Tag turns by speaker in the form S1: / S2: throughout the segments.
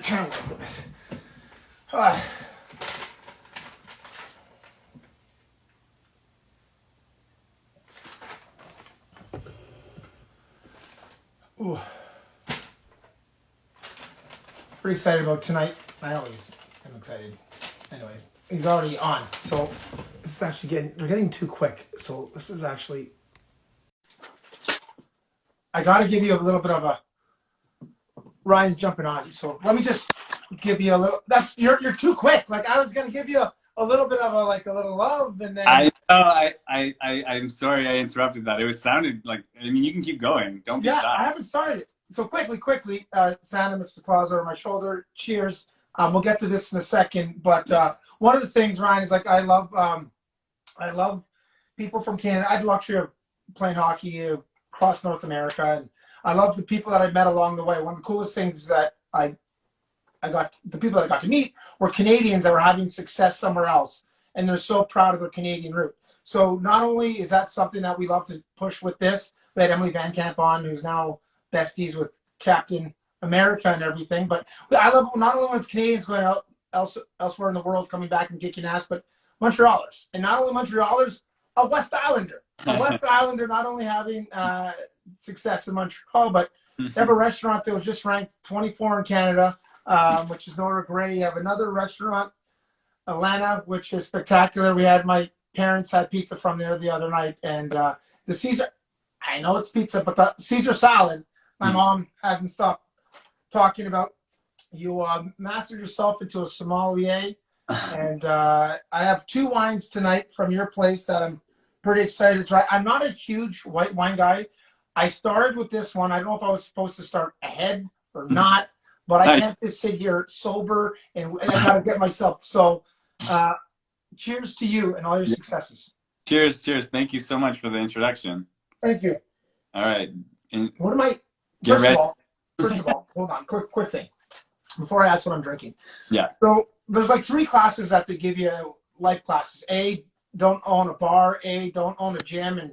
S1: Turn a little bit. Uh, ooh. Pretty excited about tonight. I always am excited. Anyways, he's already on. So this is actually we're getting too quick. So this is actually, I got to give you a little bit of a, Ryan's jumping on. So let me just give you a little, you're too quick. Like I was going to give you a little bit of a little love and then.
S2: I'm sorry I interrupted that. It sounded like, I mean, you can keep going. Don't be
S1: Yeah,
S2: shy.
S1: I haven't started it. So quickly, Santa, Mr. Claus over my shoulder. Cheers. We'll get to this in a second. But one of the things, Ryan, is like I love people from Canada. I had the luxury of playing hockey across North America, and I love the people that I met along the way. One of the coolest things that the people that I got to meet were Canadians that were having success somewhere else, and they're so proud of their Canadian root. So not only is that something that we love to push with this, we had Emily Van Camp on, who's now besties with Captain America and everything, but I love not only when it's Canadians going out elsewhere in the world coming back and kicking ass, but Montrealers. And not only Montrealers, a West Islander. A West Islander not only having success in Montreal, but they have a restaurant that was just ranked 24 in Canada, which is Nora Gray. You have another restaurant, Atlanta, which is spectacular. My parents had pizza from there the other night, and the Caesar, I know it's pizza, but the Caesar salad, my mom hasn't stopped talking about. You mastered yourself into a sommelier, and I have 2 wines tonight from your place that I'm pretty excited to try. I'm not a huge white wine guy. I started with this one. I don't know if I was supposed to start ahead or not, but I can't just sit here sober, and I got to get myself. So cheers to you and all your successes.
S2: Cheers. Thank you so much for the introduction.
S1: Thank you.
S2: All right.
S1: What am I? First of all, hold on. Quick thing. Before I ask what I'm drinking.
S2: Yeah.
S1: So there's 3 classes that they give you, life classes. A, don't own a bar. A, don't own a gym. And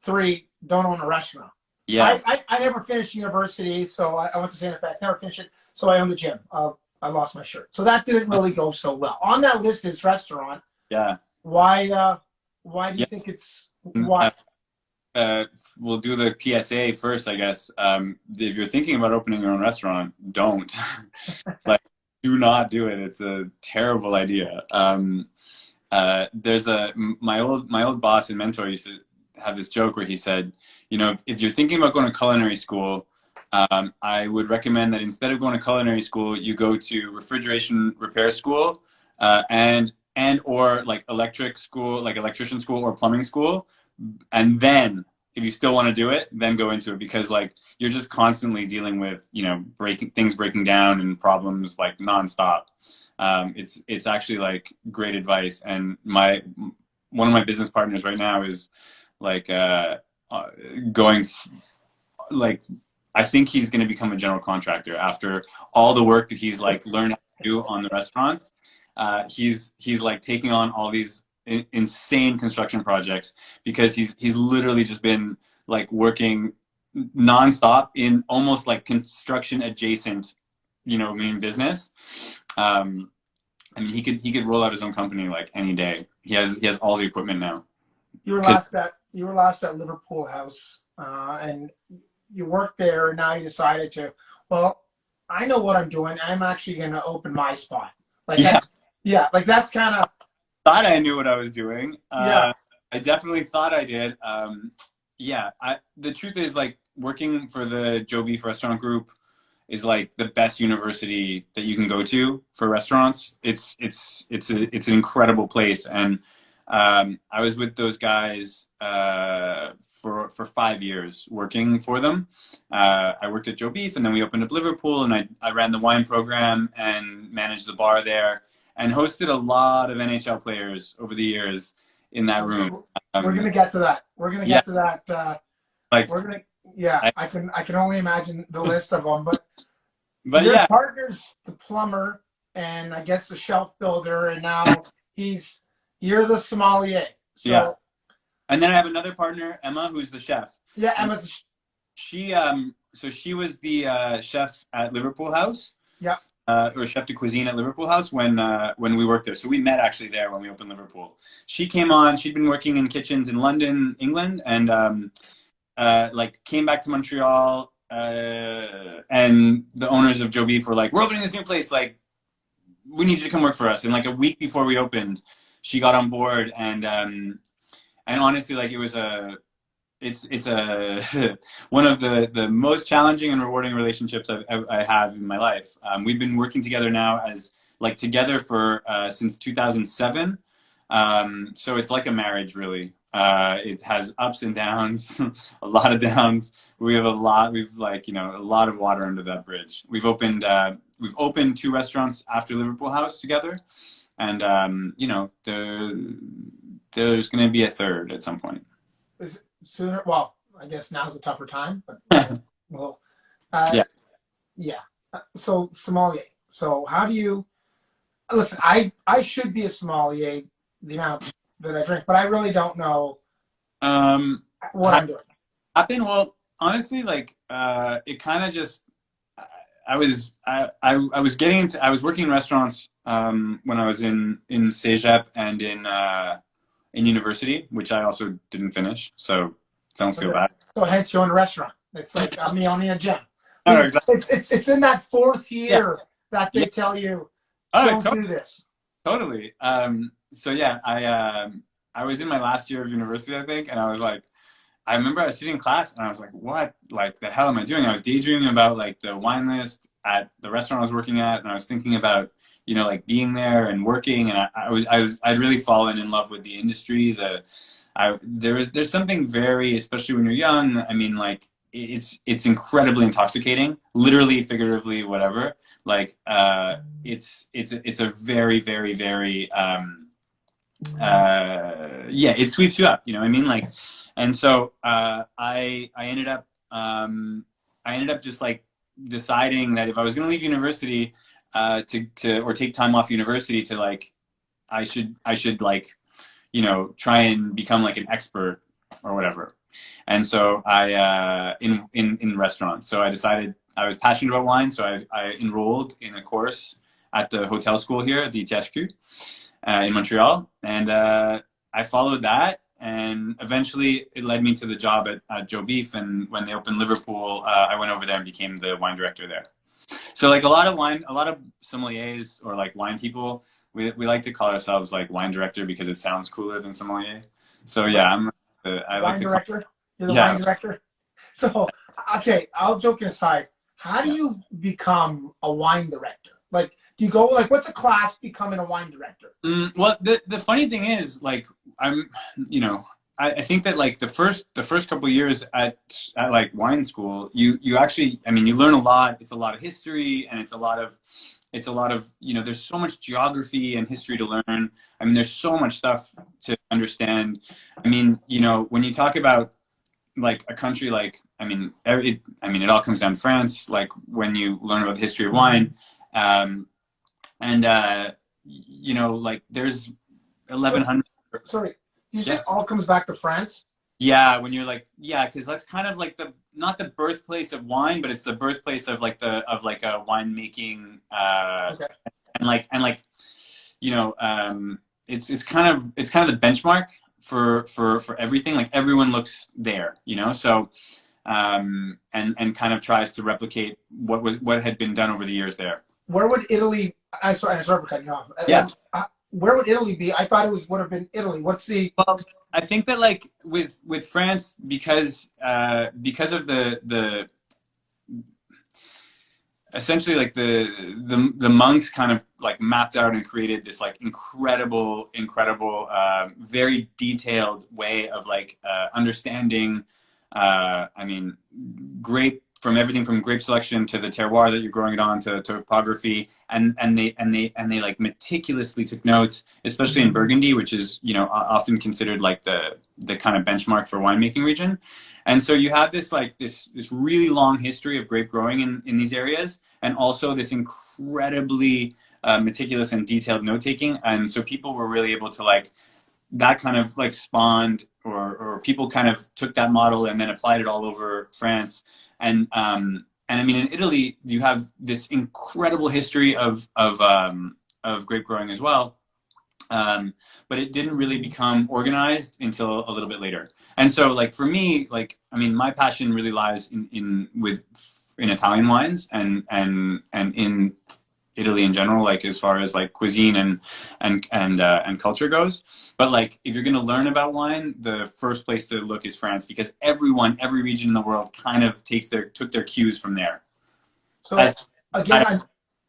S1: 3, don't own a restaurant.
S2: Yeah.
S1: I never finished university, so I went to Santa Fe. I never finished it, so I owned a gym. I lost my shirt. So that didn't really go so well. On that list is restaurant.
S2: Yeah.
S1: Why do you think it's why?
S2: We'll do the PSA first, I guess. If you're thinking about opening your own restaurant, don't. Do not do it. It's a terrible idea. There's my old boss and mentor used to have this joke where he said, if you're thinking about going to culinary school, I would recommend that instead of going to culinary school, you go to refrigeration repair school, and or electric school, like electrician school or plumbing school. And then if you still want to do it, then go into it, because you're just constantly dealing with, breaking down and problems nonstop. It's actually great advice. And one of my business partners right now is going I think he's going to become a general contractor after all the work that he's learned how to do on the restaurants. He's taking on all these insane construction projects because he's literally just been working nonstop in almost construction adjacent, business. I mean, he could roll out his own company any day. He has all the equipment now.
S1: You were last at Liverpool House, and you worked there, and now you decided to, well, I know what I'm doing. I'm actually going to open my spot. That's kind of.
S2: Thought I knew what I was doing.
S1: Yeah.
S2: I definitely thought I did. The truth is, working for the Joe Beef Restaurant Group is the best university that you can go to for restaurants. It's an incredible place, and I was with those guys for 5 years working for them. I worked at Joe Beef, and then we opened up Liverpool, and I ran the wine program and managed the bar there, and hosted a lot of NHL players over the years in that room.
S1: We're gonna get to that. I can only imagine the list of them, but your partner's the plumber, and I guess the shelf builder, and now you're the sommelier. So,
S2: yeah. And then I have another partner, Emma, who's the chef.
S1: Yeah, Emma's.
S2: She was the chef at Liverpool House.
S1: Yeah.
S2: Or chef de cuisine at Liverpool House when we worked there. So we met actually there when we opened Liverpool. She came on. She'd been working in kitchens in London, England, and like came back to Montreal. And the owners of Joe Beef were like, "We're opening this new place. Like, we need you to come work for us." And like a week before we opened, she got on board, and honestly, like it was a it's a one of the most challenging and rewarding relationships I have in my life. We've been working together now as like together for since 2007. So it's like a marriage, really. It has ups and downs, a lot of downs. We have a lot. We've like a lot of water under that bridge. We've opened two restaurants after Liverpool House together, and there's going to be a third at some point.
S1: Is it sooner? Well, I guess now's a tougher time, but well, uh,
S2: Yeah.
S1: yeah. So sommelier. So how do you listen? I should be a sommelier the amount that I drink, but I really don't know
S2: Um,
S1: what I'm doing.
S2: Happened? Well, honestly, like it kind of just I was getting into I was working in restaurants when I was in Cégep and in university, which I also didn't finish, so don't feel
S1: Okay.
S2: bad.
S1: So hence you own a restaurant. It's like me owning a gym.
S2: Oh, exactly.
S1: It's in that fourth
S2: Yeah,
S1: year that they
S2: yeah.
S1: tell you
S2: Oh,
S1: don't do this.
S2: totally. So yeah, I was in my last year of university, I think, and I was like, I remember I was sitting in class and I was like, what, like, the hell am I doing? I was daydreaming about like the wine list at the restaurant I was working at, and I was thinking about, like being there and working, and I'd really fallen in love with the industry. There's something very, especially when you're young. I mean, like it's incredibly intoxicating, literally, figuratively, whatever. Like, it's a very, very, very, yeah, it sweeps you up. You know what I mean? Like, and so I ended up just like deciding that if I was going to leave university, to or take time off university to like, I should like, try and become like an expert or whatever. And so in restaurants. So I decided I was passionate about wine, so I enrolled in a course at the hotel school here at the THQ in Montreal, and I followed that, and eventually it led me to the job at Joe Beef. And when they opened Liverpool, I went over there and became the wine director there. So like a lot of sommeliers or like wine people, we like to call ourselves like wine director because it sounds cooler than sommelier. So
S1: Right.
S2: yeah, I like
S1: Wine
S2: to call,
S1: director. You're the
S2: yeah,
S1: wine director. So okay, I'll joke aside. How do
S2: yeah.
S1: you become a wine director? Like, do you go like what's a class becoming a wine director?
S2: Well, the funny thing is, like, I'm, I think that like the first couple of years at like wine school, you actually, I mean, you learn a lot. It's a lot of history, and it's a lot of there's so much geography and history to learn. I mean, there's so much stuff to understand. I mean, when you talk about like a country like, it all comes down to France. Like when you learn about the history of wine, um, and like there's
S1: So
S2: 1100.
S1: sorry, you say
S2: Yeah,
S1: it all comes back to France?
S2: yeah, when you're like, yeah, because that's kind of like the not the birthplace of wine, but it's the birthplace of like a winemaking,
S1: Okay.
S2: and like it's kind of the benchmark for everything. Like everyone looks there, so and kind of tries to replicate what had been done over the years there.
S1: Where would Italy? I'm sorry for cutting you off.
S2: Yeah.
S1: Where would Italy be? I thought it would have been Italy. What's the
S2: Well, I think that like with France, because of the essentially like the monks kind of like mapped out and created this like incredible, very detailed way of like understanding, I mean, grape, from everything from grape selection to the terroir that you're growing it on to topography, and they like meticulously took notes, especially in Burgundy, which is often considered like the kind of benchmark for winemaking region. And so you have this like this really long history of grape growing in these areas, and also this incredibly meticulous and detailed note taking. And so people were really able to like, that kind of like spawned, or people kind of took that model and then applied it all over France. And I mean, in Italy, you have this incredible history of grape growing as well. But it didn't really become organized until a little bit later. And so, like for me, like I mean, my passion really lies in Italian wines and in Italy in general, like as far as like cuisine and culture goes. But like if you're going to learn about wine, the first place to look is France, because every region in the world kind of took their cues from there.
S1: So
S2: As
S1: again,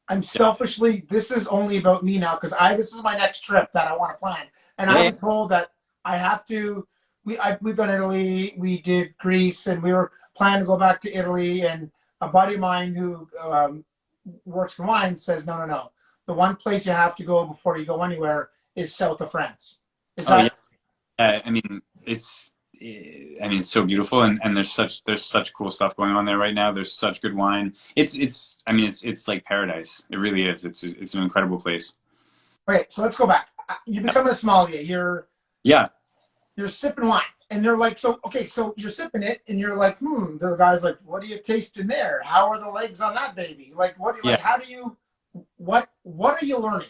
S1: I'm selfishly, this is only about me now because this is my next trip that I want to plan. And I
S2: yeah,
S1: was told that I have to, we've done Italy, we did Greece, and we were planning to go back to Italy. And a buddy of mine who works in wine says, no, no, no. The one place you have to go before you go anywhere is south of France. Is
S2: oh yeah.
S1: that?
S2: I mean, it's so beautiful, and there's such cool stuff going on there right now. There's such good wine. I mean, it's like paradise. It really is. It's an incredible place.
S1: Okay, so let's go back. You become a sommelier.
S2: Yeah.
S1: You're sipping wine, and they're like, so okay, so you're sipping it, and you're like, The guy's like, what do you taste in there? How are the legs on that baby? Like, what?
S2: Yeah.
S1: Like, how do you? What are you learning?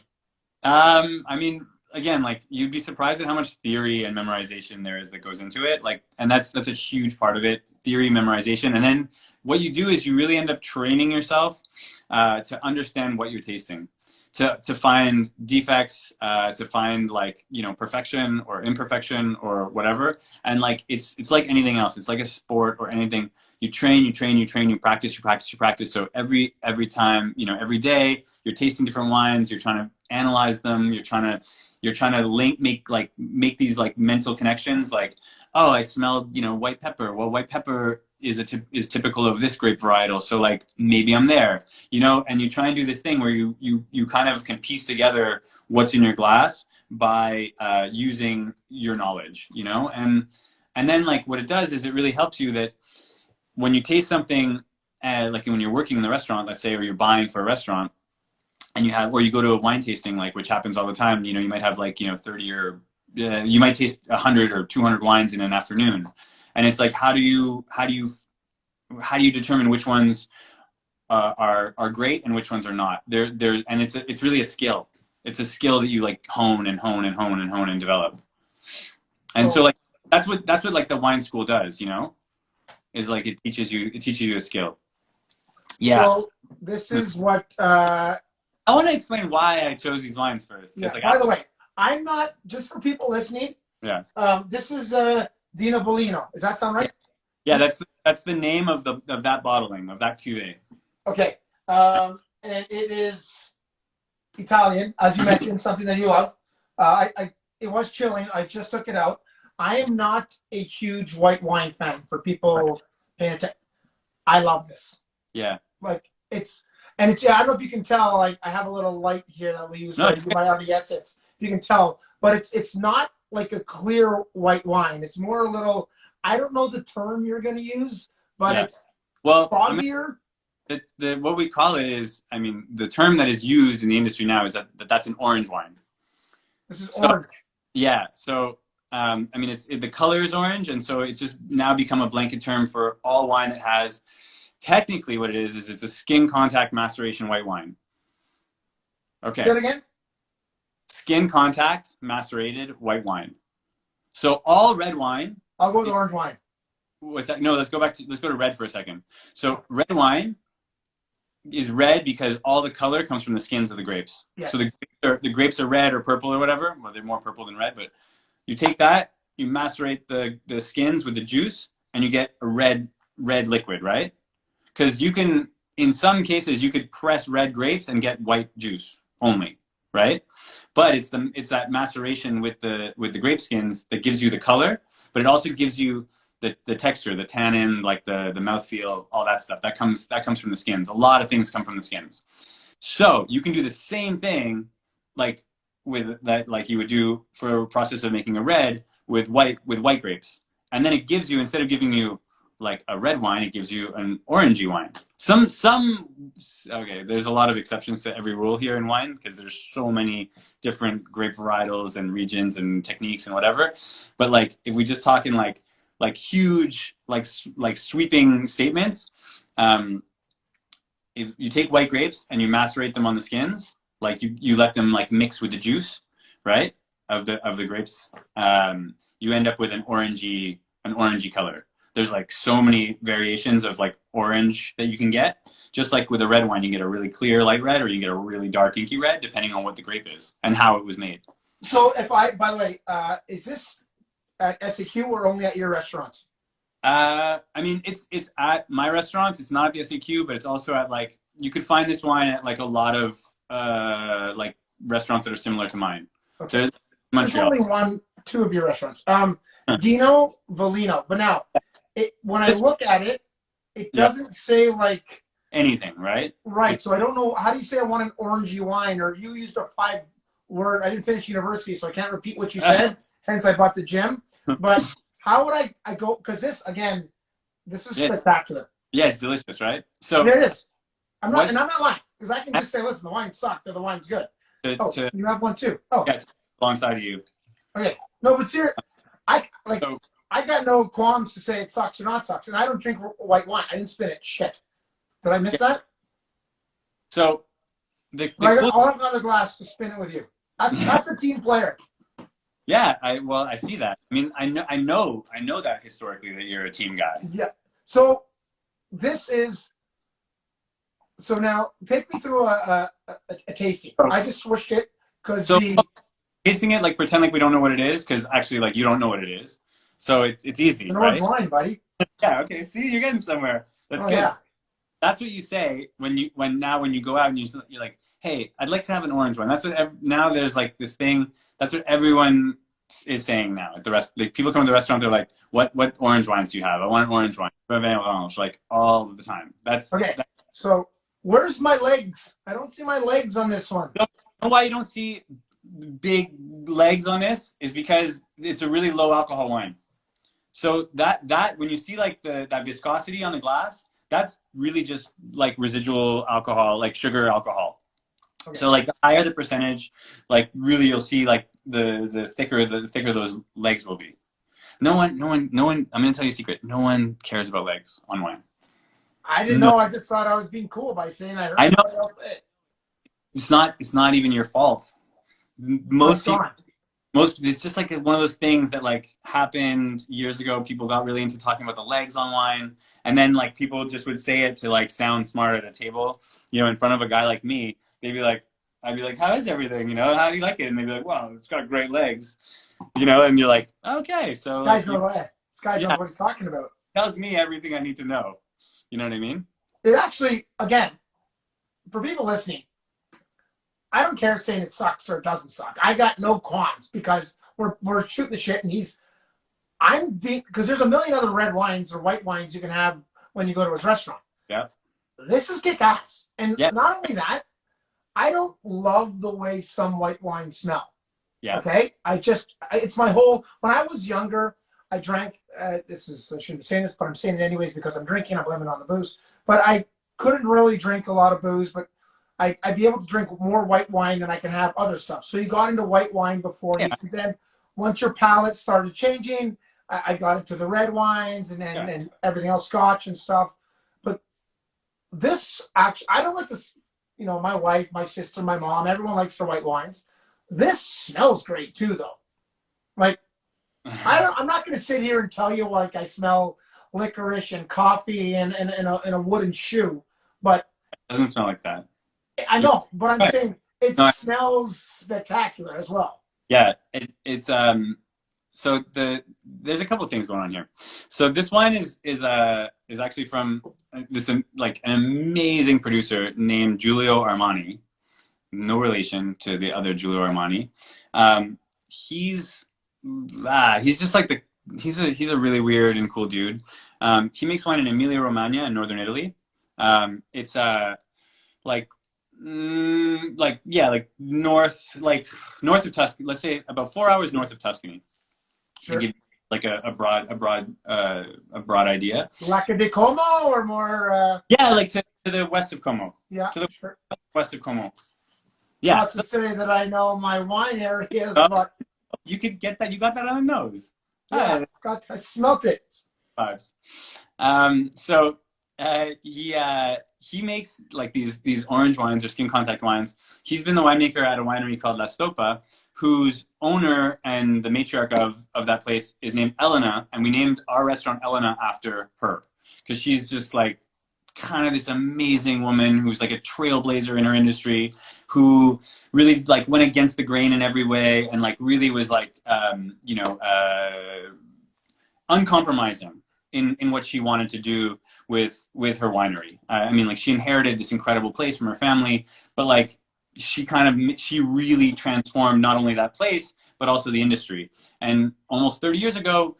S2: I mean, again, like you'd be surprised at how much theory and memorization there is that goes into it. Like, and that's a huge part of it, theory, memorization. And then what you do is you really end up training yourself to understand what you're tasting, to find defects, to find like, you know, perfection or imperfection or whatever. And like, it's like anything else. It's like a sport or anything. You train, you practice, you practice. So every time, you know, every day you're tasting different wines, you're trying to analyze them, you're trying to make these like mental connections, like, oh, I smelled, you know, white pepper. Well, white pepper is typical of this grape varietal, so like maybe I'm there, you know. And you try and do this thing where you kind of can piece together what's in your glass by using your knowledge, you know. And then like what it does is it really helps you that when you taste something, like when you're working in the restaurant, let's say, or you're buying for a restaurant, and or you go to a wine tasting, like, which happens all the time, you know, you might have like, you know, 30 or you might taste 100 or 200 wines in an afternoon. And it's like, how do you determine which ones are great and which ones are not? And it's really a skill. It's a skill that you like hone and develop. And so like, that's what like the wine school does, you know, is like, it teaches you a skill. Yeah.
S1: So this is what,
S2: I want to explain why I chose these wines first.
S1: yeah,
S2: Like,
S1: by the way, I'm not, just for people listening,
S2: yeah.
S1: This is Dino Bolino. Does that sound right?
S2: Yeah, that's the name of that bottling, of that cuvee.
S1: Okay. And it is Italian, as you mentioned, something that you love. It was chilling. I just took it out. I am not a huge white wine fan, for people paying attention. I love this.
S2: Yeah.
S1: Like I don't know if you can tell, like I have a little light here that we use for my RDS. If you can tell, but it's not like a clear white wine. It's more a little, I don't know the term you're going to use, but it's foggier.
S2: I mean, what we call it is, I mean, the term that is used in the industry now is that's an orange wine.
S1: This is orange.
S2: Yeah. So, I mean, the color is orange, and so it's just now become a blanket term for all wine that has. Technically, what it is it's a skin contact maceration white wine. Okay.
S1: Say it again.
S2: Skin contact macerated white wine. So all red wine.
S1: I'll go with orange wine.
S2: What's that? No, let's go to red for a second. So red wine is red because all the color comes from the skins of the grapes.
S1: Yes.
S2: So the grapes are red or purple or whatever. Well, they're more purple than red, but you take that, you macerate the skins with the juice, and you get a red liquid, right? Because you can, in some cases, you could press red grapes and get white juice only, right? But it's that maceration with the grape skins that gives you the color, but it also gives you the texture, the tannin, like the mouthfeel, all that stuff. That comes from the skins. A lot of things come from the skins. So you can do the same thing, like with that, like you would do for a process of making a red with white grapes, and then it gives you, instead of giving you like a red wine, it gives you an orangey wine. Okay, there's a lot of exceptions to every rule here in wine because there's so many different grape varietals and regions and techniques and whatever. But like, if we just talk in like huge, like sweeping statements, if you take white grapes and you macerate them on the skins, like you let them like mix with the juice, right, of the grapes, you end up with an orangey color. There's like so many variations of like orange that you can get. Just like with a red wine, you get a really clear light red, or you get a really dark inky red, depending on what the grape is and how it was made.
S1: So by the way, is this at SAQ or only at your restaurants?
S2: I mean, it's at my restaurants. It's not at the SAQ, but it's also at like you could find this wine at like a lot of like restaurants that are similar to mine.
S1: Okay.
S2: There's
S1: There's
S2: Montreal.
S1: only two of your restaurants. Dino Volino. But now, when I look at it, it
S2: Yep.
S1: doesn't say like
S2: Anything, right?
S1: right. So I don't know how do you say I want an orangey wine, or you used a 5-word. I didn't finish university, so I can't repeat what you said. Hence, I bought the gym. But how would I go? Because this again, this is spectacular.
S2: Yeah, it's delicious, right? So
S1: There it is. I'm
S2: what-
S1: not lying because I can just say, listen, the wine sucked or the wine's good.
S2: to
S1: You have one too. Oh,
S2: yeah, alongside of you.
S1: okay. No, but seriously, I
S2: So
S1: got no qualms to say it sucks or not sucks, and I don't drink white wine. I didn't spin it. Shit. Did I miss that?
S2: so the
S1: I'll have another glass to spin it with you. That's a team player.
S2: yeah, I see that. I mean, I know that historically that you're a team guy.
S1: Yeah. So this is. So now take me through a tasting. I just switched it because
S2: Tasting it, like pretend like we don't know what it is, because actually like you don't know what it is. So it's easy,
S1: an
S2: right?
S1: orange wine, buddy.
S2: Yeah, okay. See, you're getting somewhere. That's good.
S1: Yeah.
S2: That's what you say when you go out and you're like, hey, I'd like to have an orange one. That's what now there's like this thing. That's what everyone is saying now. At the rest, like people come to the restaurant, they're like, what orange wines do you have? I want an orange wine. Like all the time. That's
S1: okay. So where's my legs? I don't see my legs on this one.
S2: You know why you don't see big legs on this is because it's a really low alcohol wine. So that when you see like that viscosity on the glass, that's really just like residual alcohol, like sugar alcohol. Okay. So like the higher the percentage, like really you'll see like the thicker those legs will be. No one. I'm gonna tell you a secret. No one cares about legs on wine.
S1: I didn't know. I just thought I was being cool by saying I heard somebody else say it.
S2: It's not even your fault. Most people. It's just like one of those things that like happened years ago. People got really into talking about the legs on wine, and then like people just would say it to like sound smart at a table, in front of a guy like me. They'd be like, I'd be like, how is everything? How do you like it? And they'd be like, wow, it's got great legs, and you're like, okay, so
S1: this guy knows what he's talking about.
S2: Tells me everything I need to know. You know what I mean? It
S1: actually, again, for people listening, I don't care saying it sucks or it doesn't suck. I got no qualms because we're shooting the shit, and because there's a million other red wines or white wines you can have when you go to his restaurant.
S2: Yeah.
S1: This is kick ass, and not only that, I don't love the way some white wines smell.
S2: Yeah.
S1: Okay. It's my whole. When I was younger, I drank. I shouldn't be saying this, but I'm saying it anyways because I'm drinking. I'm blaming it on the booze, but I couldn't really drink a lot of booze, but I'd be able to drink more white wine than I can have other stuff. So you got into white wine before. Yeah. Then once your palate started changing, I got into the red wines and everything else, scotch and stuff. But this actually, I don't like this. My wife, my sister, my mom, everyone likes their white wines. This smells great too, though. Like, I'm not going to sit here and tell you like I smell licorice and coffee and a wooden shoe, but
S2: it doesn't smell like that.
S1: I know, but I'm saying it smells spectacular as well.
S2: Yeah, it's so there's a couple of things going on here. So this wine is actually from this like an amazing producer named Giulio Armani. No relation to the other Giulio Armani. He's just like he's a really weird and cool dude. He makes wine in Emilia Romagna in northern Italy. It's like north of Tuscany. Let's say about 4 hours north of Tuscany.
S1: Sure.
S2: To give like a broad idea.
S1: Lacca di Como or more?
S2: Yeah, like to the west of Como.
S1: Yeah,
S2: to the
S1: sure.
S2: west of Como. Yeah.
S1: Not to say that I know my wine areas, but
S2: you could get that. You got that on the nose.
S1: Yeah, I smelt it.
S2: Vibes. So he makes like these orange wines or skin contact wines. He's been the winemaker at a winery called La Stopa, whose owner and the matriarch of that place is named Elena, and we named our restaurant Elena after her because she's just like kind of this amazing woman who's like a trailblazer in her industry, who really like went against the grain in every way and like really was like uncompromising in what she wanted to do with her winery. I mean, like she inherited this incredible place from her family, but like she really transformed not only that place but also the industry. And almost 30 years ago,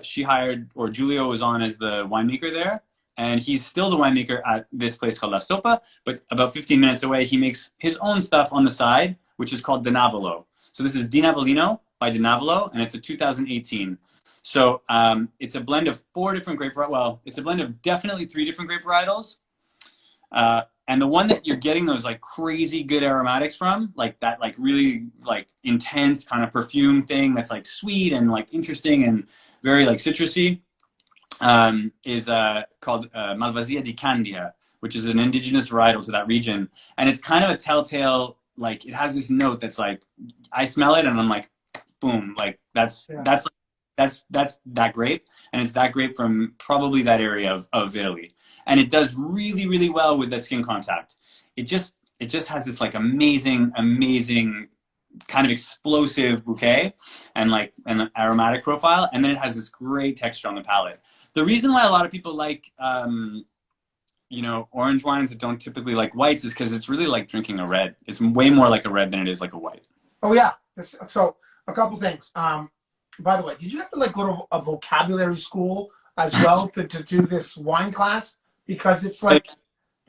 S2: she hired, or Giulio was on as the winemaker there, and he's still the winemaker at this place called La Stopa, but about 15 minutes away, he makes his own stuff on the side, which is called Dinavolo. So this is Di Navolino by Dinavolo, and it's a 2018. So it's a blend of 4 different grape varietals. Well, it's a blend of definitely 3 different grape varietals. And the one that you're getting those like crazy good aromatics from, like that like really like intense kind of perfume thing that's like sweet and like interesting and very like citrusy, is called Malvasia di Candia, which is an indigenous varietal to that region. And it's kind of a telltale, like it has this note that's like, I smell it and I'm like, boom, like that's that grape, and it's that grape from probably that area of Italy, and it does really really well with the skin contact. It just has this like amazing kind of explosive bouquet and like an aromatic profile, and then it has this great texture on the palate. The reason why a lot of people like orange wines that don't typically like whites is because it's really like drinking a red. It's way more like a red than it is like a white.
S1: Oh yeah. So a couple things. By the way, did you have to like go to a vocabulary school as well to do this wine class? Because it's like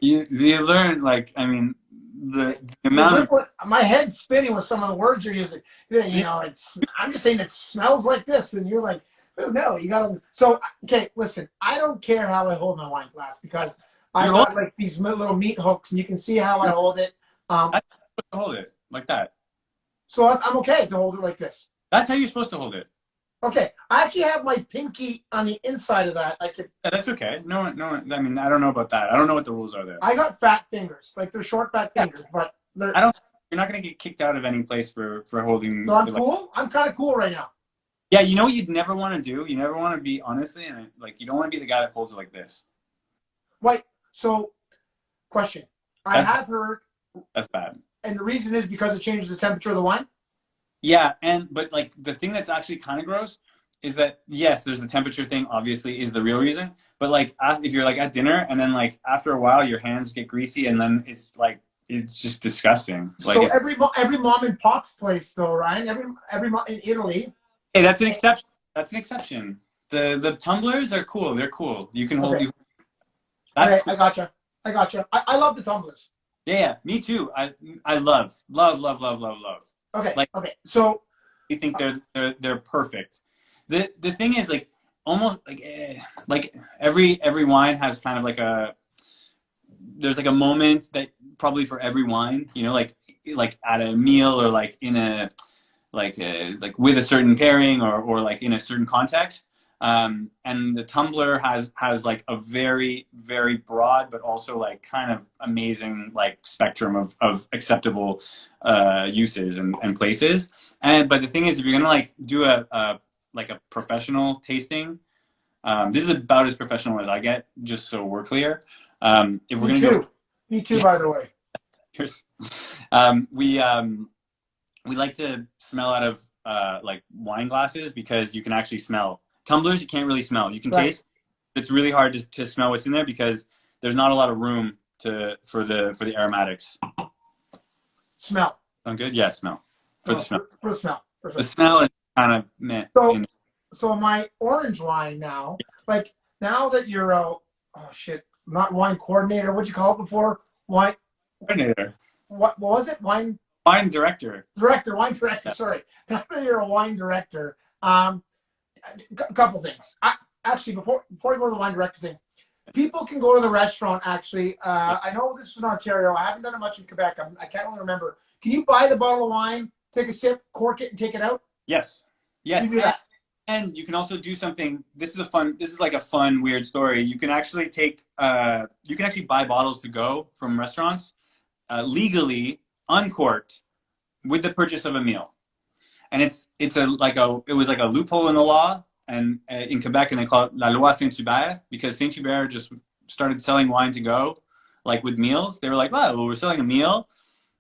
S2: you learn, like, I mean, the amount of
S1: my head's spinning with some of the words you're using. I'm just saying it smells like this, and you're like, oh no, you gotta. So okay, listen, I don't care how I hold my wine glass because I got like these little meat hooks, and you can see how I hold it.
S2: Hold it like that.
S1: So I'm okay to hold it like this.
S2: That's how you're supposed to hold it.
S1: Okay, I actually have my pinky on the inside of that. I could.
S2: Yeah, that's okay. No. I mean, I don't know about that. I don't know what the rules are there.
S1: I got fat fingers, like they're short, fat fingers, but they're.
S2: I don't. You're not gonna get kicked out of any place for holding.
S1: So I'm cool. I'm kind of cool right now.
S2: Yeah, you know what you'd never want to do? You never want to be, honestly, and like you don't want to be the guy that holds it like this.
S1: Wait. So, question. I have heard.
S2: That's bad.
S1: And the reason is because it changes the temperature of the wine.
S2: Yeah, but like the thing that's actually kind of gross is that yes, there's the temperature thing. Obviously, is the real reason. But like if you're like at dinner and then like after a while your hands get greasy and then it's just disgusting. Like
S1: so every mom and pop's place though, Ryan. Every mom in Italy.
S2: Hey, that's an exception. That's an exception. The tumblers are cool. They're cool. You can hold
S1: Okay.
S2: you. That's
S1: okay,
S2: cool.
S1: I gotcha. I love the tumblers.
S2: Yeah, me too. I love.
S1: Okay.
S2: Like,
S1: okay. So
S2: you think they're perfect. The thing is like almost like every wine has kind of like there's like a moment that probably for every wine, like at a meal or like in a like with a certain pairing or like in a certain context. And the tumbler has like a very very broad but also like kind of amazing like spectrum of acceptable uses and places. But the thing is, if you're gonna like do a professional tasting, this is about as professional as I get, just so we're clear. If we're gonna
S1: me too, by the way.
S2: Cheers. We like to smell out of like wine glasses because you can actually smell. Tumblers you can't really smell. You can taste. It's really hard to smell what's in there because there's not a lot of room for the aromatics.
S1: Smell.
S2: Sound good? Yeah, smell. For the smell.
S1: For the smell.
S2: The smell is kind of meh.
S1: So my orange wine now, like now that you're not wine coordinator. What'd you call it before? Wine
S2: coordinator.
S1: What was it? Wine
S2: director.
S1: Wine director. Yeah. Sorry. Now that you're a wine director, a couple things. Actually, before I go to the wine director thing, people can go to the restaurant. Actually, I know this is in Ontario. I haven't done it much in Quebec. I can't really remember. Can you buy the bottle of wine, take a sip, cork it, and take it out?
S2: Yes.
S1: You do that.
S2: And you can also do something. This is like a fun, weird story. You can actually you can actually buy bottles to go from restaurants legally, uncorked, with the purchase of a meal. And it was like a loophole in the law, and in Quebec, and they call it La Loi Saint Hubert, because Saint Hubert just started selling wine to go, like with meals. They were like, "Wow, well, we're selling a meal.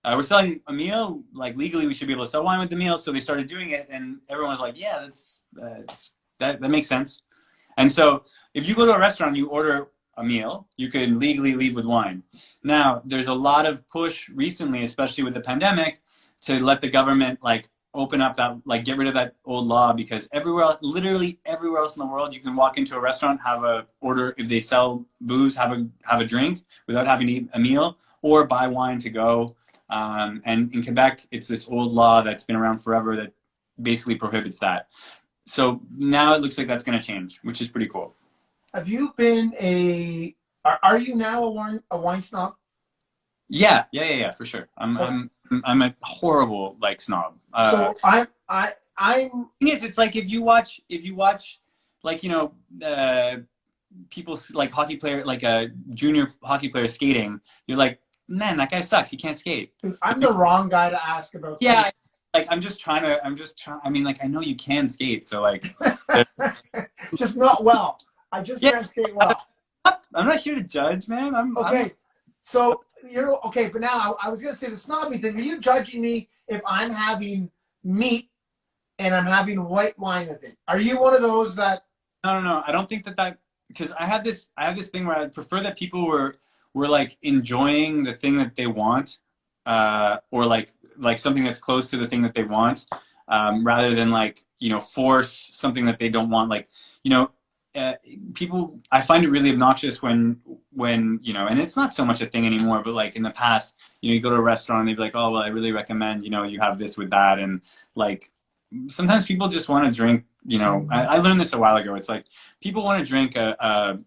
S2: We're selling a meal. Like legally, we should be able to sell wine with the meal." So they started doing it, and everyone was like, "Yeah, that makes sense." And so, if you go to a restaurant, you order a meal, you can legally leave with wine. Now, there's a lot of push recently, especially with the pandemic, to let the government like open up that, like get rid of that old law, because everywhere, literally everywhere else in the world, you can walk into a restaurant, have a order, if they sell booze, have a drink without having to eat a meal, or buy wine to go. And in Quebec, it's this old law that's been around forever that basically prohibits that. So now it looks like that's going to change, which is pretty cool.
S1: Have you been are you now a wine snob?
S2: Yeah, for sure. I'm a horrible like snob.
S1: So I'm
S2: Thing is, it's like if you watch like people like hockey player, like a junior hockey player skating, you're like, man, that guy sucks. He can't skate.
S1: I'm the wrong guy to ask about
S2: Yeah, like I'm just trying. I mean, like I know you can skate, so like,
S1: just not well. I just
S2: yeah,
S1: can't skate well.
S2: I'm not here to judge, man.
S1: Okay, so you're okay, but now I was gonna say the snobby thing. Are you judging me if I'm having meat and I'm having white wine with it? Are you one of those that?
S2: No. I don't think that because I have this thing where I prefer that people were like enjoying the thing that they want, or like something that's close to the thing that they want, rather than like force something that they don't want. Like you know, people, I find it really obnoxious when and it's not so much a thing anymore, but like in the past, you go to a restaurant and they'd be like, oh well, I really recommend you have this with that, and like sometimes people just want to drink. I learned this a while ago. It's like people want to drink a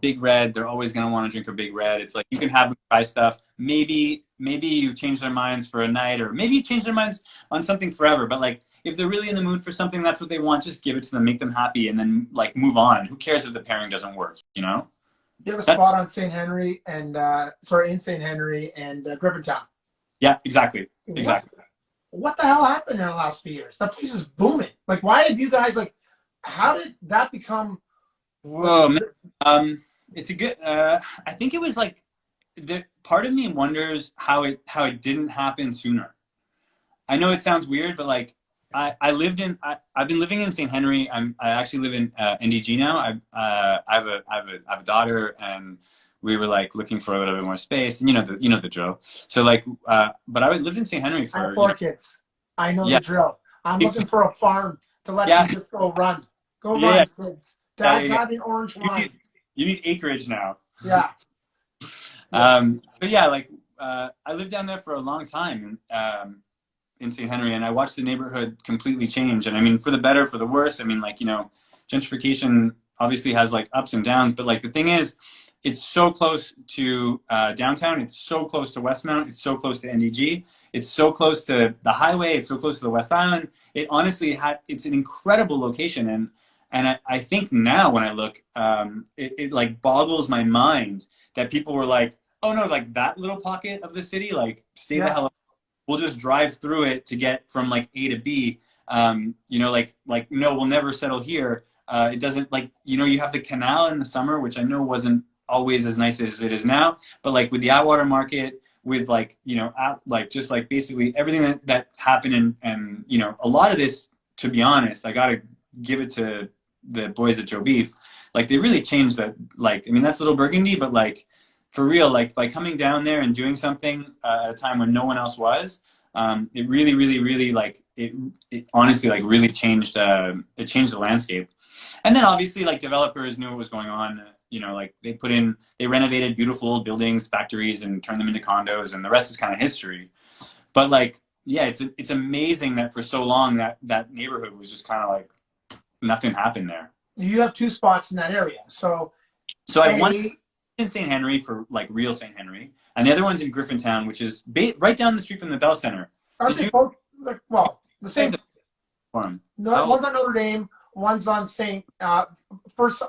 S2: big red. They're always going to want to drink a big red. It's like you can have them try stuff. Maybe you change their minds for a night, or maybe you change their minds on something forever. But like if they're really in the mood for something, that's what they want. Just give it to them, make them happy, and then like move on. Who cares if the pairing doesn't work?
S1: You have a spot on St. Henry and in St. Henry and Griffintown.
S2: Yeah, exactly.
S1: What the hell happened in the last few years? That place is booming. Like, why have you guys how did that become?
S2: Whoa, man. It's a good. I think it was like part of me wonders how it didn't happen sooner. I know it sounds weird, but like I've been living in St. Henry. I actually live in NDG now. I have a daughter, and we were like looking for a little bit more space, and you know the drill. So like, but I lived in St. Henry for
S1: I have 4 kids. I know
S2: yeah,
S1: the drill. I'm looking for a farm to let
S2: yeah,
S1: them just go run. Go
S2: yeah,
S1: run, kids. Dad's
S2: yeah.
S1: having orange wine.
S2: You need acreage now.
S1: Yeah.
S2: So yeah, like I lived down there for a long time, in St. Henry, and I watched the neighborhood completely change. And I mean, for the better, for the worse. I mean, like gentrification obviously has like ups and downs, but like the thing is, it's so close to downtown. It's so close to Westmount. It's so close to NDG. It's so close to the highway. It's so close to the West Island. It honestly it's an incredible location, and I think now when I look, it like boggles my mind that people were like, oh no, like that little pocket of the city, like stay the hell up. We'll just drive through it to get from like A to B. Like no, we'll never settle here. It doesn't like you have the canal in the summer, which I know wasn't always as nice as it is now, but like with the Atwater Market, with like just like basically everything that's happened, and a lot of this, to be honest, I gotta give it to the boys at Joe Beef. Like they really changed that. Like I mean that's Little Burgundy, but like for real, like by coming down there and doing something at a time when no one else was, it really like it honestly like really changed it changed the landscape. And then obviously like developers knew what was going on. Like they renovated beautiful old buildings, factories, and turned them into condos, and the rest is kind of history. But like, yeah, it's amazing that for so long that neighborhood was just kind of like nothing happened there.
S1: You have 2 spots in that area. So
S2: I have one in St. Henry for like real St. Henry, and the other one's in Griffintown, which is right down the street from the Bell Center.
S1: Are they both the same?
S2: Forum?
S1: No, one's on Notre Dame. one's on Saint.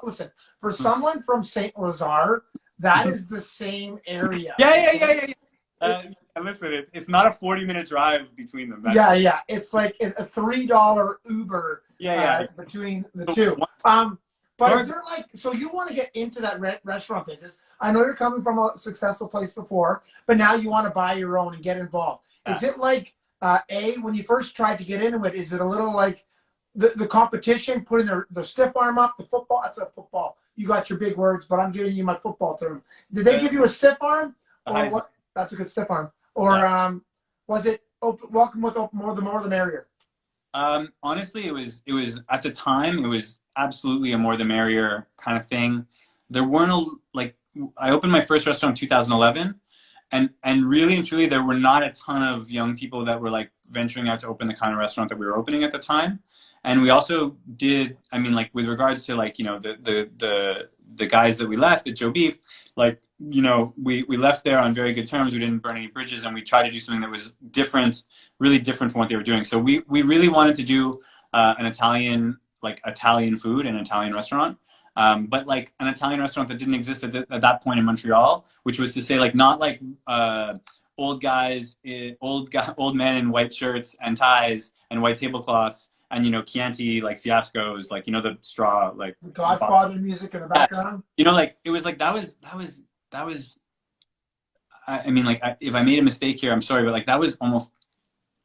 S1: Listen, for someone from Saint Lazare, that is the same area.
S2: Uh, Listen, it's not a 40-minute drive between them.
S1: Yeah. It's like a $3 Uber between the two. But is there like, so you want to get into that restaurant business? I know you're coming from a successful place before, but now you want to buy your own and get involved. Is it like when you first tried to get into it? Is it a little like the competition, putting the stiff arm up, the football? That's a football. You got your big words, but I'm giving you my football term. Did they give you a stiff arm, or what? That's a good stiff arm. Or was it welcome with more the merrier?
S2: Honestly, it was at the time, it was absolutely a more the merrier kind of thing. There weren't I opened my first restaurant in 2011, and really and truly there were not a ton of young people that were like venturing out to open the kind of restaurant that we were opening at the time. And we also did, I mean, like with regards to like, you know, the guys that we left at Joe Beef, like, you know, we left there on very good terms. We didn't burn any bridges, and we tried to do something that was different, really different from what they were doing. So we really wanted to do an Italian food, an Italian restaurant. But like an Italian restaurant that didn't exist at that point in Montreal, which was to say like not like old men in white shirts and ties and white tablecloths and, you know, Chianti, like fiascos, like, you know, the straw, like
S1: Godfather music in the background.
S2: You know, like it was like that was I mean, like if I made a mistake here, I'm sorry, but like that was almost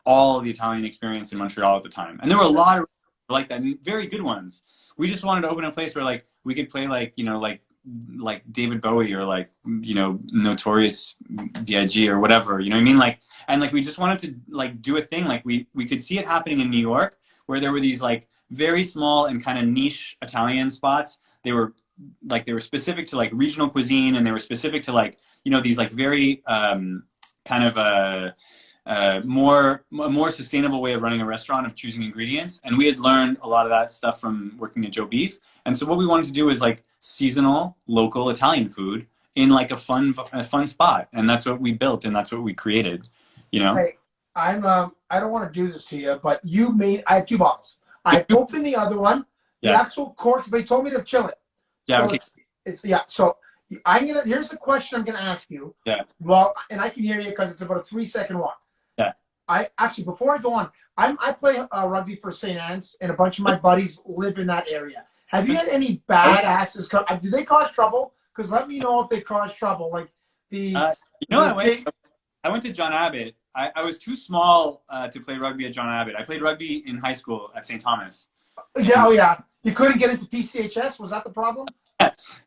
S2: all the Italian experience in Montreal at the time. And there were a lot of like that, very good ones. We just wanted to open a place where like we could play like, you know, like David Bowie or like, you know, Notorious B.I.G. or whatever, you know what I mean? Like, and like we just wanted to like do a thing. Like we could see it happening in New York, where there were these like very small and kind of niche Italian spots. They were specific to like regional cuisine, and they were specific to like, you know, these like very kind of a more sustainable way of running a restaurant, of choosing ingredients. And we had learned a lot of that stuff from working at Joe Beef. And so what we wanted to do is like seasonal, local Italian food in like a fun spot. And that's what we built, and that's what we created, you know?
S1: Hey, I don't want to do this to you, but I have two bottles. I opened the other one, the actual cork, but he told me to chill it.
S2: Yeah.
S1: So
S2: Okay.
S1: So here's the question I'm gonna ask you.
S2: Yeah.
S1: Well, and I can hear you because it's about a 3-second walk.
S2: Yeah.
S1: I actually, before I go on, I play rugby for St. Anne's, and a bunch of my buddies live in that area. Have you had any badasses come? Do they cause trouble? Because let me know if they cause trouble. Like
S2: I went to John Abbott. I was too small to play rugby at John Abbott. I played rugby in high school at St. Thomas.
S1: Yeah. You couldn't get into PCHS. Was that the problem?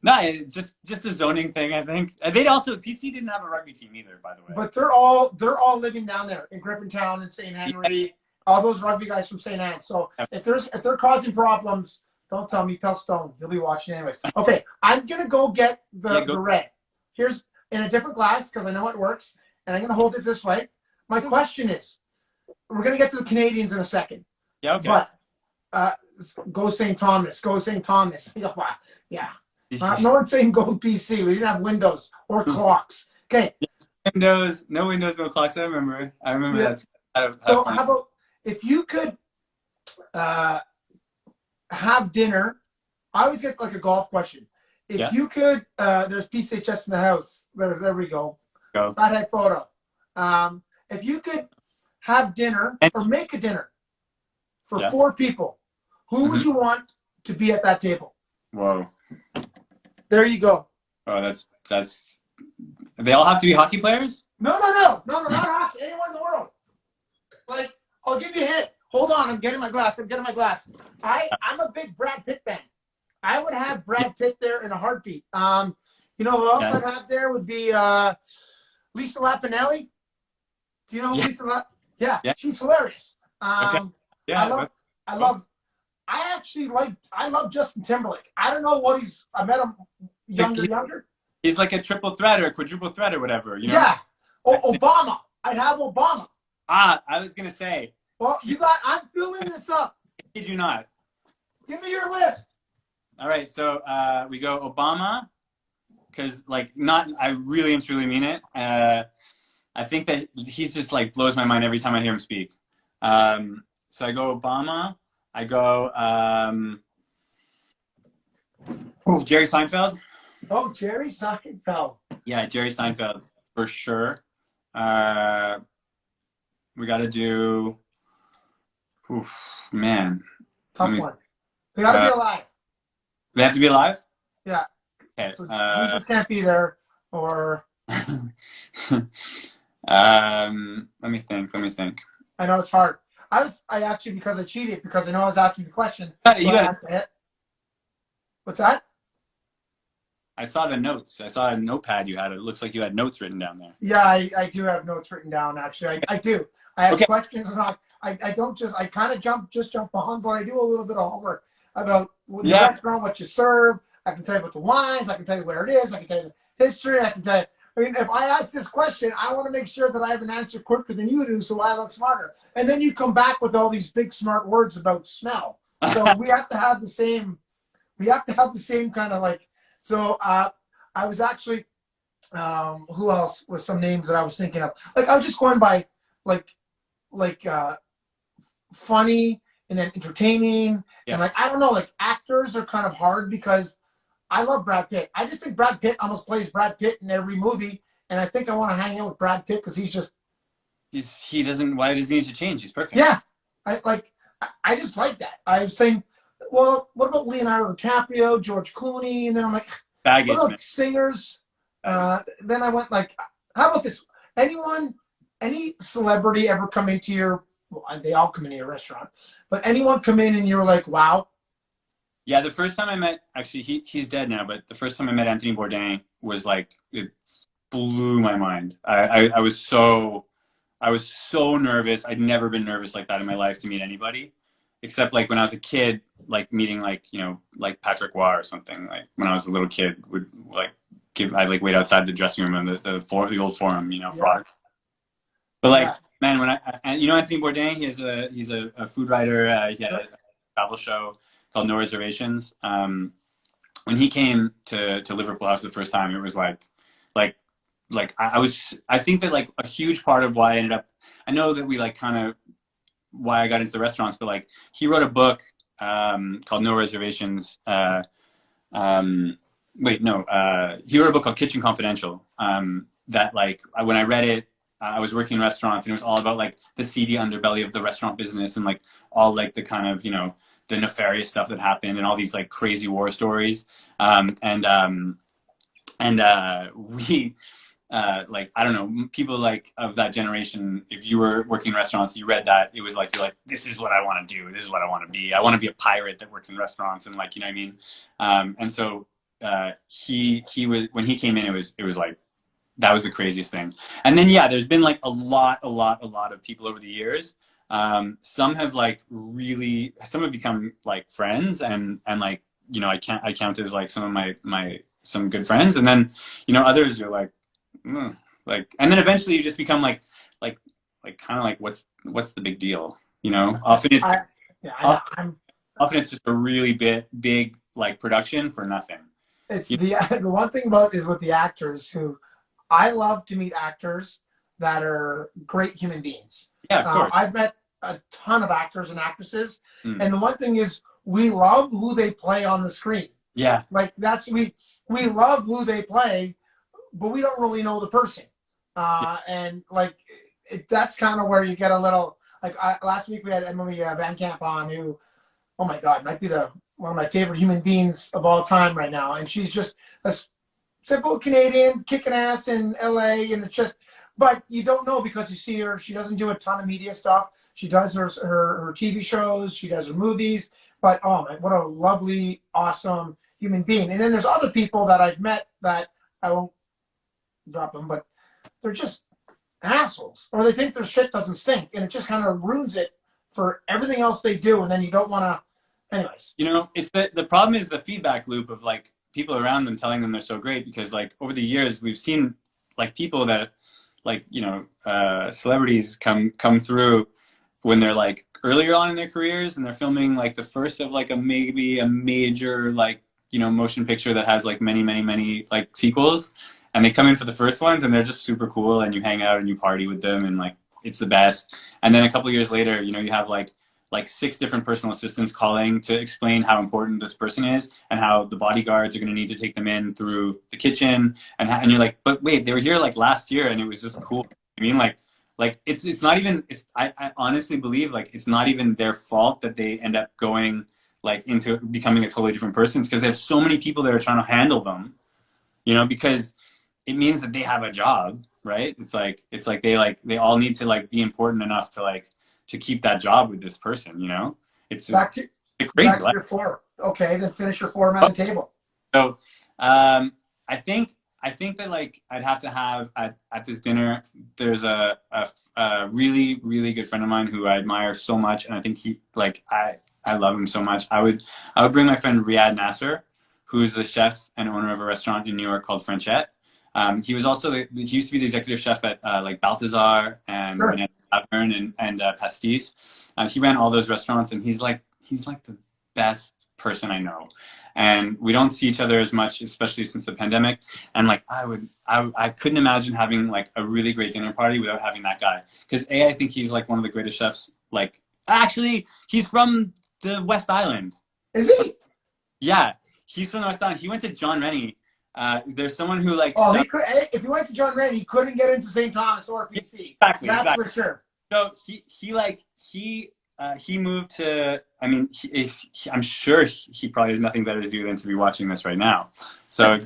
S2: No, it's just a zoning thing, I think. They'd also, PC didn't have a rugby team either, by the way.
S1: But they're all living down there in Griffintown and St. Henry. All those rugby guys from St. Anne's. So if they're causing problems, don't tell me. Tell Stone. He'll be watching anyways. Okay, I'm gonna go get the red. Here's in a different glass because I know it works, and I'm gonna hold it this way. My question is, we're gonna get to the Canadians in a second.
S2: Yeah. Okay.
S1: But go St. Thomas. Go St. Thomas. Yeah. No one's saying go PC. We didn't have windows or clocks. Okay.
S2: No windows, no clocks. I remember that.
S1: So how about if you could have dinner? I always get like a golf question. If you could, there's PCHS in the house. There we go. Fathead photo. If you could have dinner or make a dinner for 4 people, who would you want to be at that table?
S2: Whoa.
S1: There you go.
S2: Oh, that's. They all have to be hockey players?
S1: No, not hockey. Anyone in the world. Like, I'll give you a hint. Hold on, I'm getting my glass. I'm a big Brad Pitt fan. I would have Brad Pitt there in a heartbeat. You know who else I'd have there would be Lisa Lapinelli. Do you know who Lisa Lapinelli? Yeah, she's hilarious. I love Justin Timberlake. I don't know what I met him younger.
S2: He's like a triple threat or a quadruple threat or whatever, you know?
S1: Yeah. Obama. I'd have Obama.
S2: I was going to say.
S1: Well, I'm filling this up.
S2: Did you not?
S1: Give me your list.
S2: All right. So we go Obama, because I really and truly mean it. I think that he's just like blows my mind every time I hear him speak. So I go Obama. I go Jerry Seinfeld.
S1: Oh, Jerry Seinfeld.
S2: Yeah, Jerry Seinfeld for sure. Uh, we got to do. Oof, man, let
S1: Tough
S2: me.
S1: one. They got to be
S2: Uh,
S1: alive.
S2: they have to be alive.
S1: Yeah.
S2: Okay.
S1: So Jesus can't be there, or
S2: Let me think. Let me think.
S1: I know it's hard. I actually, because I cheated, because I know I was asking the question, so
S2: You
S1: I
S2: got.
S1: had to hit. What's that?
S2: I saw the notes. I saw a notepad you had. It looks like you had notes written down there.
S1: Yeah, I do have notes written down. Actually, I do. I have
S2: Okay.
S1: questions, and I don't just I kind of jump on, but I do a little bit of homework about the
S2: Yeah.
S1: restaurant, what you serve. I can tell you about the wines. I can tell you where it is. I can tell you the history. I can tell you. I mean, if I ask this question, I want to make sure that I have an answer quicker than you do, so I look smarter. And then you come back with all these big smart words about smell. So we have to have the same. We have to have the same kind of like. So I was actually who else were some names that I was thinking of? Like I was just going by like like funny and then entertaining and
S2: Yeah.
S1: like I don't know, like actors are kind of hard because I love Brad Pitt. I just think Brad Pitt almost plays Brad Pitt in every movie, and I think I want to hang out with Brad Pitt because he's just
S2: He doesn't. Why does he need to change? He's perfect.
S1: yeah. I just like that. I was saying, well, what about Leonardo DiCaprio, George Clooney, and then I'm like, what
S2: Baggage,
S1: about
S2: man.
S1: singers?
S2: Baggage.
S1: Then I went like, how about this? Anyone, any celebrity ever come into your? Well, they all come into your restaurant, but anyone come in and you're like, wow,
S2: Yeah, the first time I met, actually, he's dead now, but the first time I met Anthony Bourdain was like, it blew my mind. I was so nervous. I'd never been nervous like that in my life to meet anybody, except like when I was a kid, like meeting like, like Patrick Waugh or something. Like when I was a little kid, would like I'd like wait outside the dressing room and the old forum,
S1: yeah,
S2: frog. But like,
S1: yeah,
S2: man, Anthony Bourdain, he's a food writer. He had
S1: yeah,
S2: a travel show called No Reservations. When he came to Liverpool House the first time, it was like I think that like a huge part of why I ended up, I know that we like kind of why I got into the restaurants, but like he wrote a book called No Reservations. Wait, no, he wrote a book called Kitchen Confidential. That like when I read it, I was working in restaurants and it was all about like the seedy underbelly of the restaurant business and like all like the kind of the nefarious stuff that happened and all these like crazy war stories. We like I don't know, people like of that generation, if you were working in restaurants, you read that, it was like you're like, this is what I want to do, this is what I want to be. I want to be a pirate that works in restaurants and like, you know what I mean. And so he was, when he came in, it was like that was the craziest thing. And then yeah, there's been like a lot of people over the years. Some have like really, some have become like friends and like I count as like some of my some good friends, and then others you're like, like, and then eventually you just become like kind of like what's the big deal, often it's
S1: I, yeah,
S2: often,
S1: I'm.
S2: often it's just a really big like production for nothing.
S1: It's
S2: You-
S1: the one thing about is with the actors who I love to meet actors that are great human beings.
S2: yeah, of course.
S1: I've met a ton of actors and actresses,
S2: Mm.
S1: and the one thing is we love who they play on the screen.
S2: Yeah.
S1: Like that's we love who they play, but we don't really know the person.
S2: Yeah.
S1: And like that's kind of where you get a little like last week we had Emily Van Camp on, who oh my god might be the one of my favorite human beings of all time right now, and she's just a simple Canadian kicking ass in LA, and it's just, but you don't know because you see her. She doesn't do a ton of media stuff. She does her TV shows. She does her movies. But oh my, what a lovely, awesome human being. And then there's other people that I've met that I won't drop them, but they're just assholes, or they think their shit doesn't stink, and it just kind of ruins it for everything else they do. And then you don't want to. Anyways,
S2: It's the problem is the feedback loop of like people around them telling them they're so great, because like over the years we've seen like people that like celebrities come through when they're like earlier on in their careers and they're filming like the first of like maybe a major like motion picture that has like many like sequels, and they come in for the first ones and they're just super cool and you hang out and you party with them and like it's the best. And then a couple years later you have like 6 different personal assistants calling to explain how important this person is and how the bodyguards are going to need to take them in through the kitchen. And you're like, but wait, they were here like last year and it was just cool. I mean, like it's not even, I honestly believe like it's not even their fault that they end up going like into becoming a totally different person. It's because there's so many people that are trying to handle them, you know, because it means that they have a job, right? It's like they all need to like be important enough to like to keep that job with this person, you know? It's just
S1: Back to
S2: a crazy life.
S1: your 4. Okay, then finish your 4 around the table.
S2: So I think that like I'd have to have at this dinner. There's a really really good friend of mine who I admire so much, and I think he like I love him so much. I would bring my friend Riyad Nasser, who's the chef and owner of a restaurant in New York called Frenchette. He was also he used to be the executive chef at like Balthazar and
S1: Sure.
S2: Banana Tavern and Pastis. He ran all those restaurants, and he's like the best person I know. And we don't see each other as much, especially since the pandemic. And like I couldn't imagine having like a really great dinner party without having that guy. Because I think he's like one of the greatest chefs. Like actually, he's from the West Island.
S1: Is he?
S2: Yeah, he's from the West Island. He went to John Rennie. There's someone who like.
S1: Oh, he could. If he went to John Rennie, he couldn't get into St. Thomas or PC. That's for sure.
S2: So he moved to. I mean, I'm sure he probably has nothing better to do than to be watching this right now. So,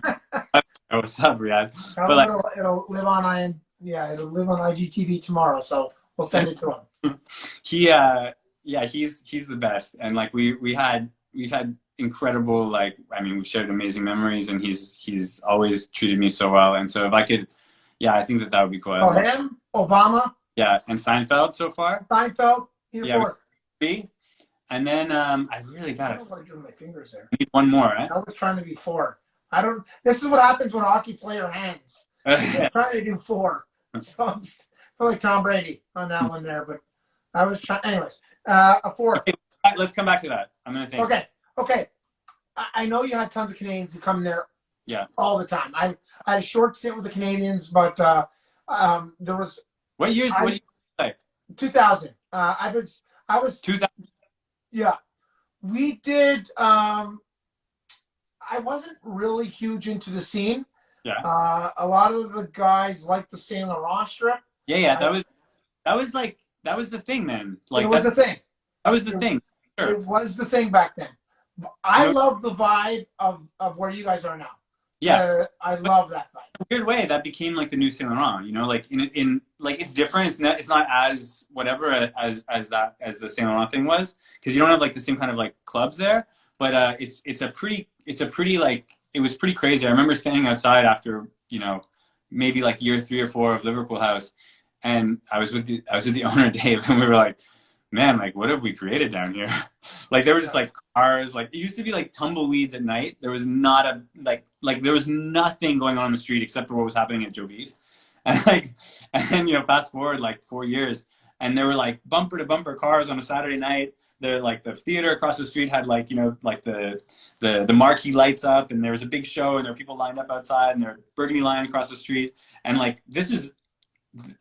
S2: what's up, Riyad? But like,
S1: it'll live on it'll live on IGTV tomorrow. So we'll send it to him.
S2: He's the best, and like we've had incredible, like, I mean, we've shared amazing memories, and he's always treated me so well. And so if I could, I think that would be cool.
S1: Oh, him, Obama.
S2: Yeah, and Seinfeld so far.
S1: Seinfeld.
S2: Yeah, 3. And then I really got
S1: I don't know what I'm doing with my fingers there.
S2: I need one more, right?
S1: I was trying to be 4. I don't. This is what happens when a hockey player hangs. I'm trying to do 4. So I feel like Tom Brady on that one there, but I was trying. Anyways, a 4.
S2: Okay, let's come back to that. I'm gonna think.
S1: Okay. I know you had tons of Canadians who come there.
S2: Yeah.
S1: All the time. I had a short stint with the Canadians, but there was.
S2: What years? What do you play?
S1: 2000. I was
S2: 2000.
S1: Yeah, we did. I wasn't really huge into the scene.
S2: Yeah.
S1: A lot of the guys liked the Saint Laurent strip.
S2: Yeah. That was the thing then. Like
S1: it was the thing.
S2: That was the thing. Sure.
S1: It was the thing back then. I love the vibe of where you guys are now.
S2: Yeah.
S1: I love that vibe.
S2: In a weird way, that became like the new Saint Laurent. You know, like in like it's different. It's not as whatever as the Saint Laurent thing was, because you don't have like the same kind of like clubs there. But it's a pretty like, it was pretty crazy. I remember standing outside after, you know, maybe like year 3 or 4 of Liverpool House, and I was with the owner Dave, and we were like, man, like, what have we created down here? Like, there were just like cars, like, it used to be like tumbleweeds at night. There was not a like there was nothing going on the street except for what was happening at Joe B's. And you know, fast forward like 4 years, and there were like bumper to bumper cars on a Saturday night. There, like, the theater across the street had, like, you know, like the marquee lights up, and there was a big show, and there were people lined up outside, and there were Burgundy Lion across the street, and like, this is,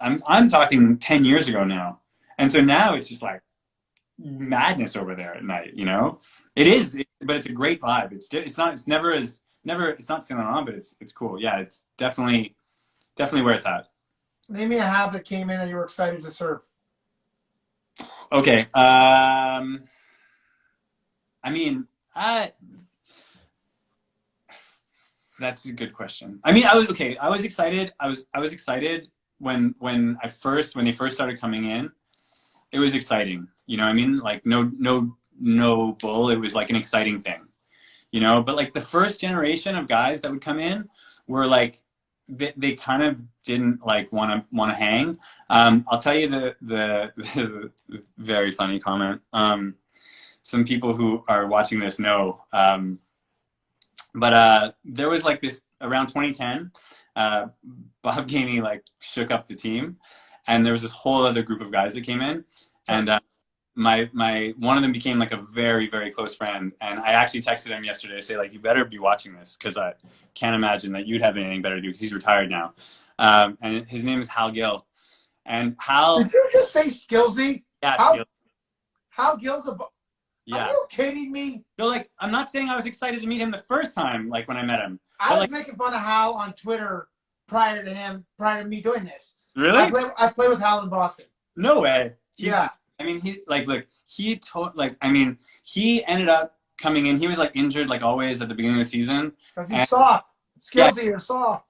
S2: I'm talking 10 years ago now. And so now it's just like madness over there at night, you know. It is, but it's a great vibe. It's not Saint Laurent, but it's cool. Yeah, it's definitely where it's at.
S1: Name me a habit that came in and you were excited to serve.
S2: Okay. I mean, that's a good question. I mean, I was excited. I was excited when they first started coming in. It was exciting, you know what I mean? Like, no bull. It was like an exciting thing, you know? But like the first generation of guys that would come in were like, they kind of didn't like want to hang. I'll tell you this is a very funny comment. Some people who are watching this know, but there was like this around 2010, Bob Gainey like shook up the team, and there was this whole other group of guys that came in, and my one of them became like a very, very close friend, and I actually texted him yesterday to say, like, you better be watching this, because I can't imagine that you'd have anything better to do, because he's retired now. And his name is Hal Gill. And Hal...
S1: Did you just say Skillsy?
S2: Yeah,
S1: Hal Gill's Are
S2: Yeah.
S1: you kidding me?
S2: So like, I'm not saying I was excited to meet him the first time, like when I met him.
S1: I
S2: But
S1: was
S2: like,
S1: making fun of Hal on Twitter prior to me doing this.
S2: really?
S1: I play with Hal in Boston.
S2: No way.
S1: Yeah.
S2: I mean, he like, look, I mean, he ended up coming in. He was like injured, like always at the beginning of the season.
S1: Because he's
S2: And
S1: soft.
S2: yeah,
S1: Skillsy are soft.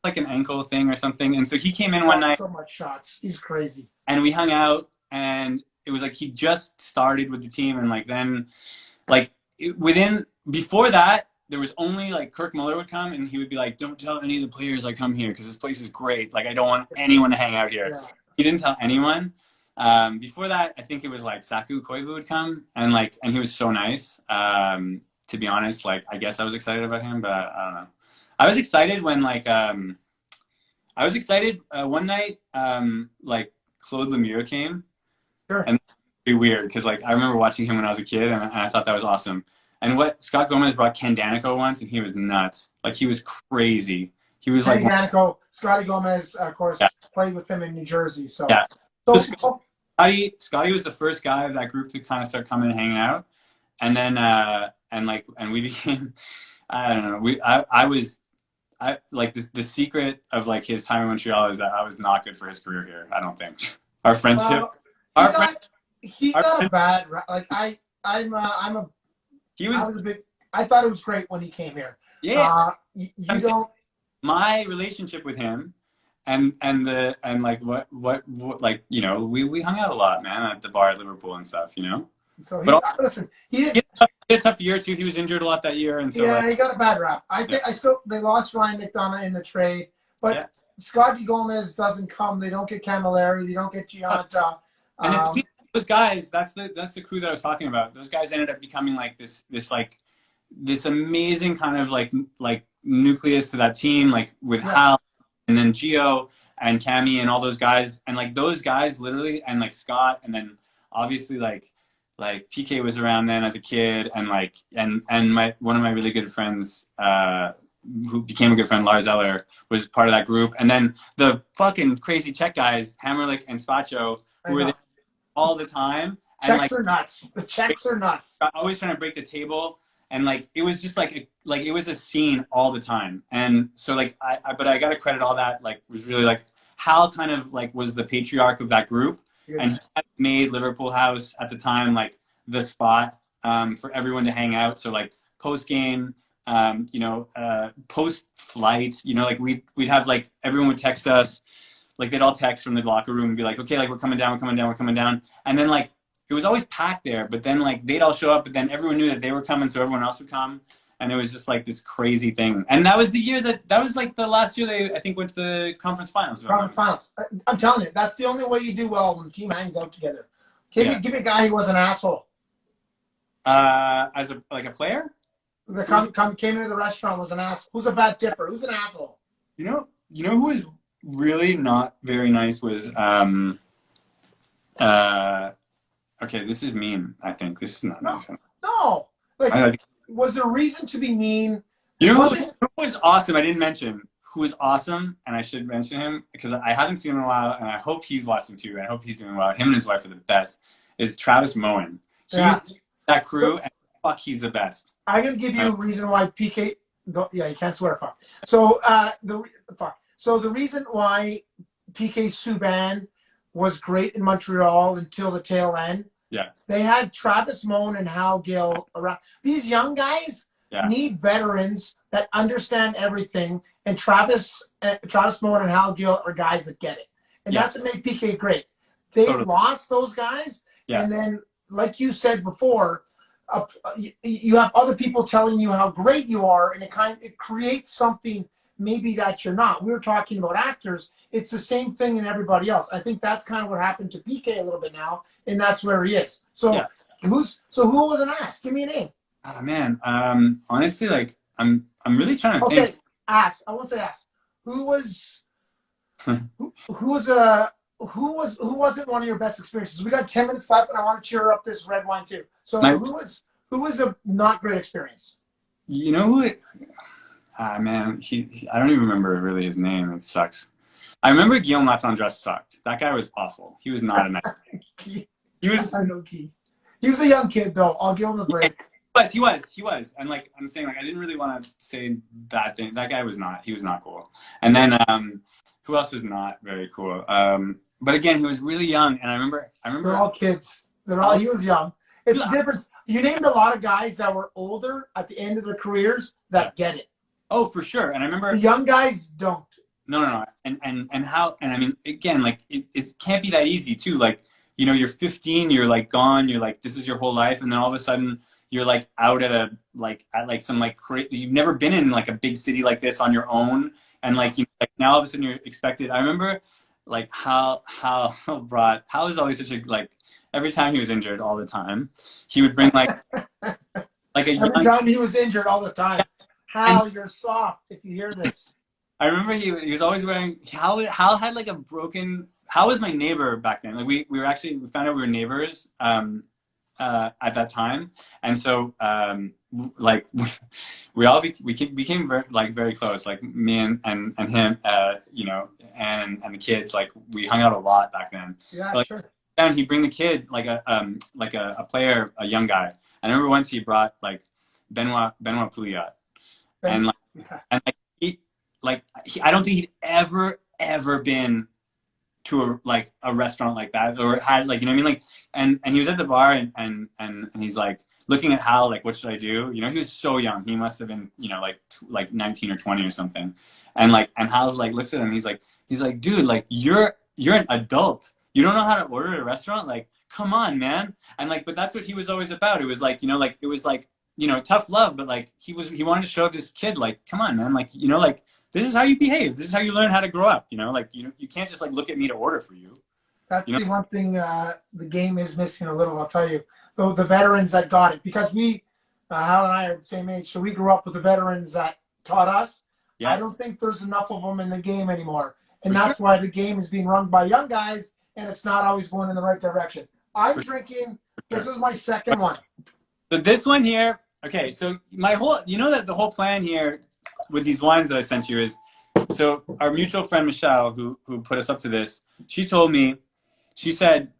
S2: like an ankle thing or something. And so he came in one
S1: Got
S2: night
S1: so much shots. He's crazy.
S2: and we hung out, and it was like he just started with the team, and like then, like before that, there was only like Kirk Muller would come and he would be like, "Don't tell any of the players I come here because this place is great. Like I don't want anyone to hang out here."
S1: Yeah.
S2: He didn't tell anyone. Before that, I think it was like Saku Koivu would come, and he was so nice. To be honest, like I guess I was excited about him, but I don't know. I was excited when I was excited one night, like Claude Lemieux came,
S1: Sure.
S2: and it's really weird because like I remember watching him when I was a kid, and I thought that was awesome. And what Scott Gomez brought Ken Danico once, and he was nuts. Like he was crazy. He was
S1: Kenny
S2: like,
S1: Danico, Scotty Gomez, of course,
S2: yeah,
S1: played with him in New Jersey. So,
S2: yeah.
S1: so
S2: So Scotty was the first guy of that group to kind of start coming and hanging out, and then and we became, I don't know, I like the secret of like his time in Montreal is that I was not good for his career here. I don't think our friendship, our friend,
S1: he
S2: our
S1: got a
S2: friend,
S1: bad like I'm a
S2: he
S1: I
S2: was
S1: was a big I thought it was great when he came here.
S2: yeah.
S1: You don't
S2: My relationship with him and like what like we hung out a lot, man, at the bar at Liverpool and stuff,
S1: so he
S2: but
S1: listen he
S2: he
S1: didn't
S2: had a tough year too. He was injured a lot that year, and so
S1: yeah he got a bad rap. I think
S2: yeah,
S1: I still they lost Ryan McDonough in the trade, but
S2: yeah.
S1: Scotty Gomez doesn't come. They don't get Camilleri. They don't get Gianta.
S2: And then those guys, that's the crew that I was talking about. Those guys ended up becoming like this amazing kind of like nucleus to that team, like with
S1: Yeah.
S2: Hal and then Gio and Cammy and all those guys, and like those guys literally, and like Scott, and then obviously like PK was around then as a kid, and like and my one of my really good friends who became a good friend, Lars Eller, was part of that group, and then the fucking crazy Czech guys, Hammerlich and Spacho, who were there all the time. And
S1: Czechs
S2: like
S1: are nuts. The Czechs are nuts.
S2: always trying to break the table, and like it was just like it was a scene all the time. And so like but I gotta credit all that, like was really like Hal kind of like was the patriarch of that group. Yeah. And he had made Liverpool House at the time like the spot for everyone to hang out. So like post game, post flight, like we'd have like everyone would text us, like they'd all text from the locker room and be like, okay, like we're coming down, and then like it was always packed there, but then like they'd all show up, but then everyone knew that they were coming, so everyone else would come, and it was just like this crazy thing. And that was the year that was like the last year they I think went to the conference finals.
S1: I'm telling you, that's the only way you do well when the team hangs out together. Give me a guy who was an asshole.
S2: As a player,
S1: came into the restaurant was an ass. Who's a bad tipper? Who's an asshole?
S2: You know who was really not very nice was okay, this is mean. I think this is not nice.
S1: No, like was there reason to be mean?
S2: You know who was awesome? I didn't mention who was awesome, and I should mention him because I haven't seen him in a while, and I hope he's watching too. And I hope he's doing well. Him and his wife are the best. Is Travis Moen? He's that crew, and fuck, he's the best.
S1: I'm gonna give you a reason why PK. Yeah, you can't swear. Fuck. So So the reason why PK Subban was great in Montreal until the tail end.
S2: Yeah.
S1: They had Travis Moen and Hal Gill around. These young guys need veterans that understand everything, and Travis Moen and Hal Gill are guys that get it. And that's what made PK great. They lost those guys, and then, like you said before, you have other people telling you how great you are, and it creates something maybe that you're not. We were talking about actors. It's the same thing in everybody else. I think that's kind of what happened to PK a little bit now, and that's where he is. So who was an ass? Give me a name.
S2: Oh man, honestly, like I'm really trying to think.
S1: Okay, ass. I won't say ass. Who wasn't one of your best experiences? We got 10 minutes left, and I want to cheer up this red wine too. So who was a not great experience?
S2: You know who? Man, I don't even remember really his name. It sucks. I remember Guillaume Latendresse sucked. That guy was awful. He was not a nice guy. He was.
S1: I know Guy. He was a young kid, though. I'll give him a
S2: Yeah,
S1: break.
S2: he was. And like, I'm saying, like, I didn't really want to say bad thing. That guy was not, he was not cool. And then, who else was not very cool? But again, he was really young. And I
S1: They're
S2: remember,
S1: all kids. He was young. It's the
S2: yeah.
S1: difference. You named a lot of guys that were older at the end of their careers that get it.
S2: Oh, for sure. And I
S1: The
S2: remember,
S1: young guys don't.
S2: no. And how, and I mean, again, like, it can't be that easy too. Like, you know, you're 15, you're like gone, you're like, this is your whole life. And then all of a sudden you're like out at some like crazy, you've never been in like a big city like this on your own. And like, like now all of a sudden you're expected. I remember like Hal is always such a, like, every time he was injured all the time, he would bring like a
S1: Every
S2: young,
S1: time he was injured, all the time.
S2: and
S1: Hal, you're soft if you hear this.
S2: I remember he was always wearing, Hal had like a broken, Hal was my neighbor back then. Like we found out we were neighbors at that time. And so like became very, like, very close. Like me and him, you know, and the kids, like we hung out a lot back then.
S1: Yeah,
S2: But, like,
S1: sure.
S2: and he'd bring the kid, like a player, a young guy. I remember once he brought like Benoit Pouliot. And like,
S1: Yeah.
S2: and I don't think he'd ever been to a restaurant like that, or had, like, you know what I mean, like, and he was at the bar, and he's like looking at Hal, like, what should I do? You know, he was so young. He must have been, you know, like 19 or 20 or something. And like, and Hal's like looks at him. He's like, dude, like, you're an adult. You don't know how to order at a restaurant? Like, come on, man. And like, but that's what he was always about. It was like, you know, like, it was like, you know, tough love, but like he wanted to show this kid, like, come on, man, like, you know, like, this is how you behave. This is how you learn how to grow up. You know, like, you can't just like look at me to order for you.
S1: That's
S2: You know,
S1: the one thing the game is missing a little, I'll tell you. Though the veterans that got it, because Hal and I are the same age, so we grew up with the veterans that taught us. I
S2: yeah,
S1: don't think there's enough of them in the game anymore. And
S2: for sure,
S1: that's why the game is being run by young guys, and it's not always going in the right direction. I'm
S2: for
S1: drinking, this
S2: sure.
S1: is my second one.
S2: So this one here, okay. So my whole, you know, that the whole plan here with these wines that I sent you is, so our mutual friend Michelle, who put us up to this, she told me, she said,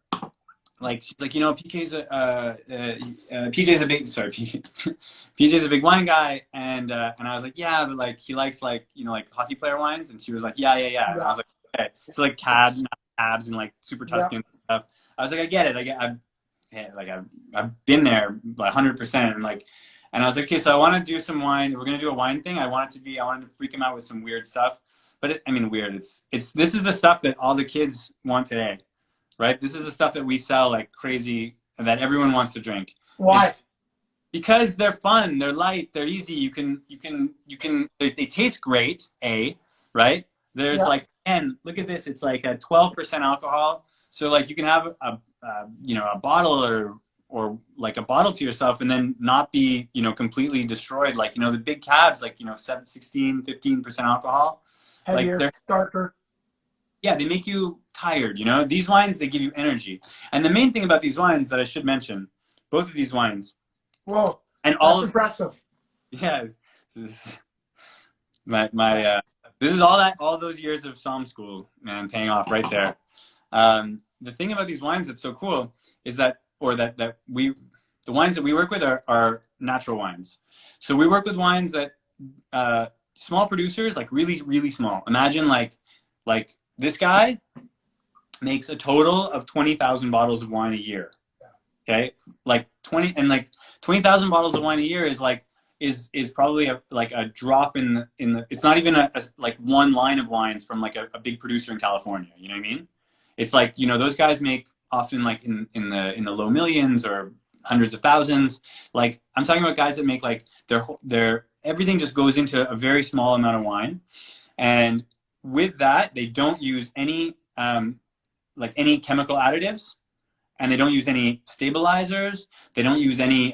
S2: like, she's like, you know, PJ's a big, sorry, PJ's a big wine guy, and I was like, yeah, but like he likes, like, you know, like hockey player wines, and she was like, yeah, and I
S1: Yeah,
S2: was like, okay, so like cabs and like super
S1: yeah.
S2: Tuscan stuff. I was like, I get it, I've been there 100%, and like, and I was like, okay, so I want to do some wine. We're gonna do a wine thing. I wanted to freak him out with some weird stuff, but I mean, weird. This is the stuff that all the kids want today, right? This is the stuff that we sell like crazy, that everyone wants to drink. It's
S1: Why?
S2: because they're fun, they're light, they're easy. They taste great. Right? There's
S1: Yeah.
S2: like, and look at this. It's like a 12% alcohol. So like you can have you know, a bottle, or like a bottle to yourself, and then not be, you know, completely destroyed. Like, you know, the big cabs, like, you know, 15% alcohol. Like
S1: Heavier,
S2: they're,
S1: darker.
S2: yeah, they make you tired, you know? These wines, they give you energy. And the main thing about these wines that I should mention, both of these wines,
S1: Whoa,
S2: and
S1: that's
S2: all of,
S1: impressive.
S2: yeah, this is this is all those years of Psalm school, man, paying off right there. The thing about these wines that's so cool is that, the wines that we work with are natural wines. So we work with wines that, small producers, like really, really small. Imagine like this guy makes a total of 20,000 bottles of wine a year. Okay, like 20,000 bottles of wine a year is like is probably like a drop in the. It's not even a like one line of wines from like a big producer in California. You know what I mean? It's like, you know, those guys make often like in the low millions or hundreds of thousands. Like, I'm talking about guys that make like their everything just goes into a very small amount of wine, and with that they don't use any like any chemical additives, and they don't use any stabilizers. They don't use any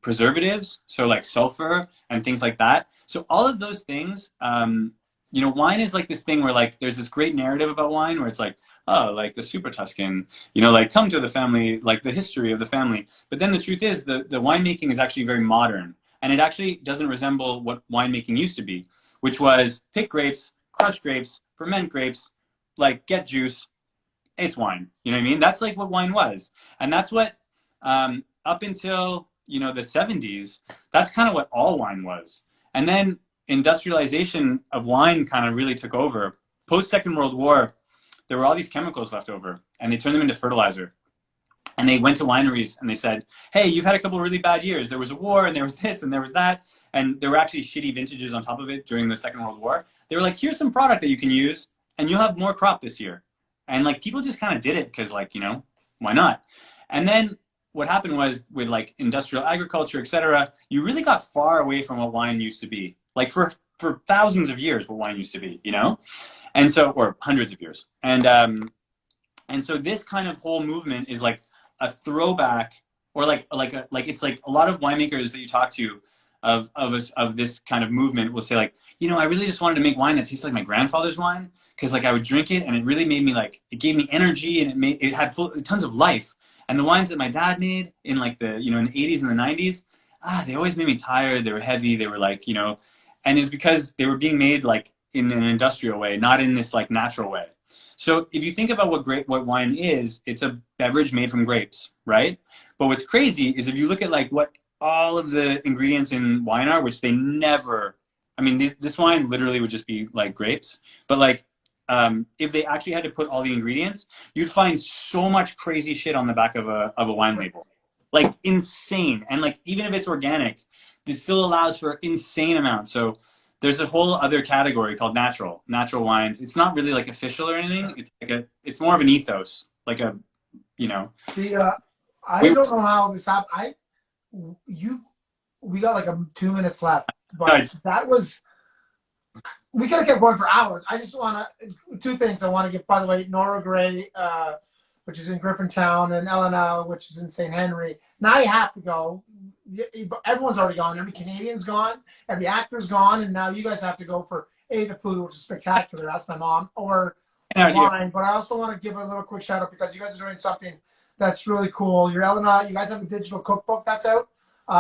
S2: preservatives, so like sulfur and things like that. So all of those things, you know, wine is like this thing where like there's this great narrative about wine where it's like, oh, like the super Tuscan, you know, like come to the family, like the history of the family. But then the truth is the winemaking is actually very modern, and it actually doesn't resemble what winemaking used to be, which was pick grapes, crush grapes, ferment grapes, like get juice, it's wine. You know what I mean? That's like what wine was. And that's what up until, you know, the 70s, that's kind of what all wine was. And then industrialization of wine kind of really took over. Post Second World War, there were all these chemicals left over, and they turned them into fertilizer. And they went to wineries and they said, hey, you've had a couple of really bad years. There was a war and there was this and there was that. And there were actually shitty vintages on top of it during the Second World War. They were like, here's some product that you can use and you'll have more crop this year. And like people just kind of did it because, like, you know, why not? And then what happened was with like industrial agriculture, et cetera, you really got far away from what wine used to be. Like for thousands of years, what wine used to be, you know? And so, or hundreds of years. And so this kind of whole movement is like a throwback, or like it's like a lot of winemakers that you talk to of this kind of movement will say, like, you know, I really just wanted to make wine that tastes like my grandfather's wine, because like I would drink it and it really made me, like, it gave me energy and it had tons of life. And the wines that my dad made in like the, you know, in the 80s and the 90s, they always made me tired. They were heavy. They were like, you know, and it's because they were being made like in an industrial way, not in this like natural way. So if you think about what wine is, it's a beverage made from grapes, right? But what's crazy is if you look at like what all of the ingredients in wine are, which they never, I mean, this wine literally would just be like grapes. But like, if they actually had to put all the ingredients, you'd find so much crazy shit on the back of a wine label, like insane. And like, even if it's organic, it still allows for insane amounts. So there's a whole other category called natural wines. It's not really like official or anything. It's like it's more of an ethos, like a, you know.
S1: I don't know how this happened. We got like 2 minutes left, but that was, we could have kept going for hours. I just want to, two things I want to get, by the way, Nora Gray, which is in Griffintown, and Elena, which is in St. Henry. Now you have to go. Everyone's already gone. Every Canadian's gone. Every actor's gone. And now you guys have to go for the food, which is spectacular. That's my mom. Or wine. But I also want to give a little quick shout out because you guys are doing something that's really cool. Your Elena, you guys have a digital cookbook that's out.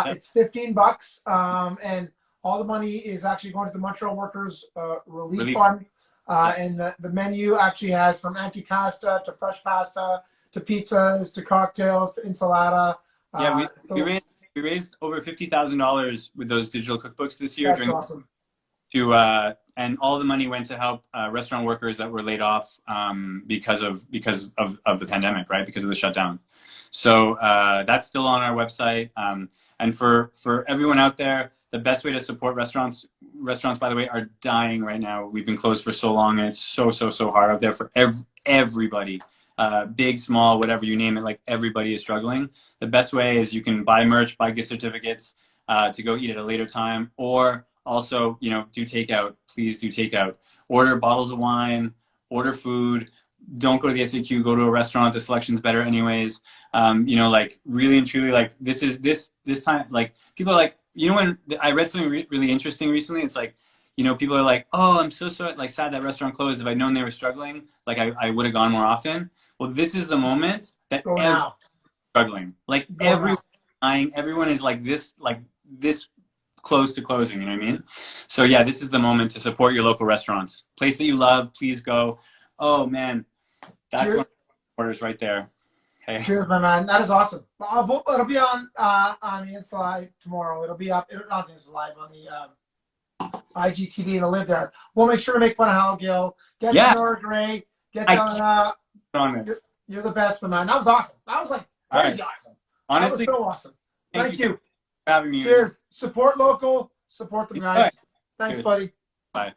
S1: It's $15. And all the money is actually going to the Montreal Workers Relief Fund. And the menu actually has from antipasta to fresh pasta to pizzas to cocktails to enchilada.
S2: Yeah, we raised over $50,000 with those digital cookbooks this year.
S1: That's awesome.
S2: And all the money went to help restaurant workers that were laid off because of the pandemic, right? Because of the shutdown. So that's still on our website. And for everyone out there, the best way to support restaurants, by the way, are dying right now. We've been closed for so long, and it's so hard out there for everybody. Big, small, whatever you name it, like everybody is struggling. The best way is you can buy merch, buy gift certificates to go eat at a later time, or also, you know, do takeout. Please do takeout. Order bottles of wine, order food. Don't go to the SAQ, go to a restaurant. The selection's better anyways. You know, like really and truly, like this time, like people are like, you know, when I read something really interesting recently, it's like, you know, people are like, oh, I'm so like sad that restaurant closed. If I'd known they were struggling, like I would have gone more often. Well, this is the moment that everyone's struggling. Like everyone's dying. Everyone is like this close to closing. You know what I mean? So yeah, this is the moment to support your local restaurants. Place that you love, please go. Oh man, that's one of the orders right there. Okay.
S1: Cheers, my man. That is awesome. It'll be on the Insta Live tomorrow. It'll be up. Not the Insta Live, on the IGTV. It'll live there. We'll make sure to make fun of Hal Gill. Get to Nora Gray. Get on this. You're the best, my man. That was awesome. That was like crazy awesome.
S2: Honestly,
S1: that was so awesome. Thank you
S2: for having me.
S1: Cheers. Support local. Support the guys. Thanks, buddy.
S2: Bye.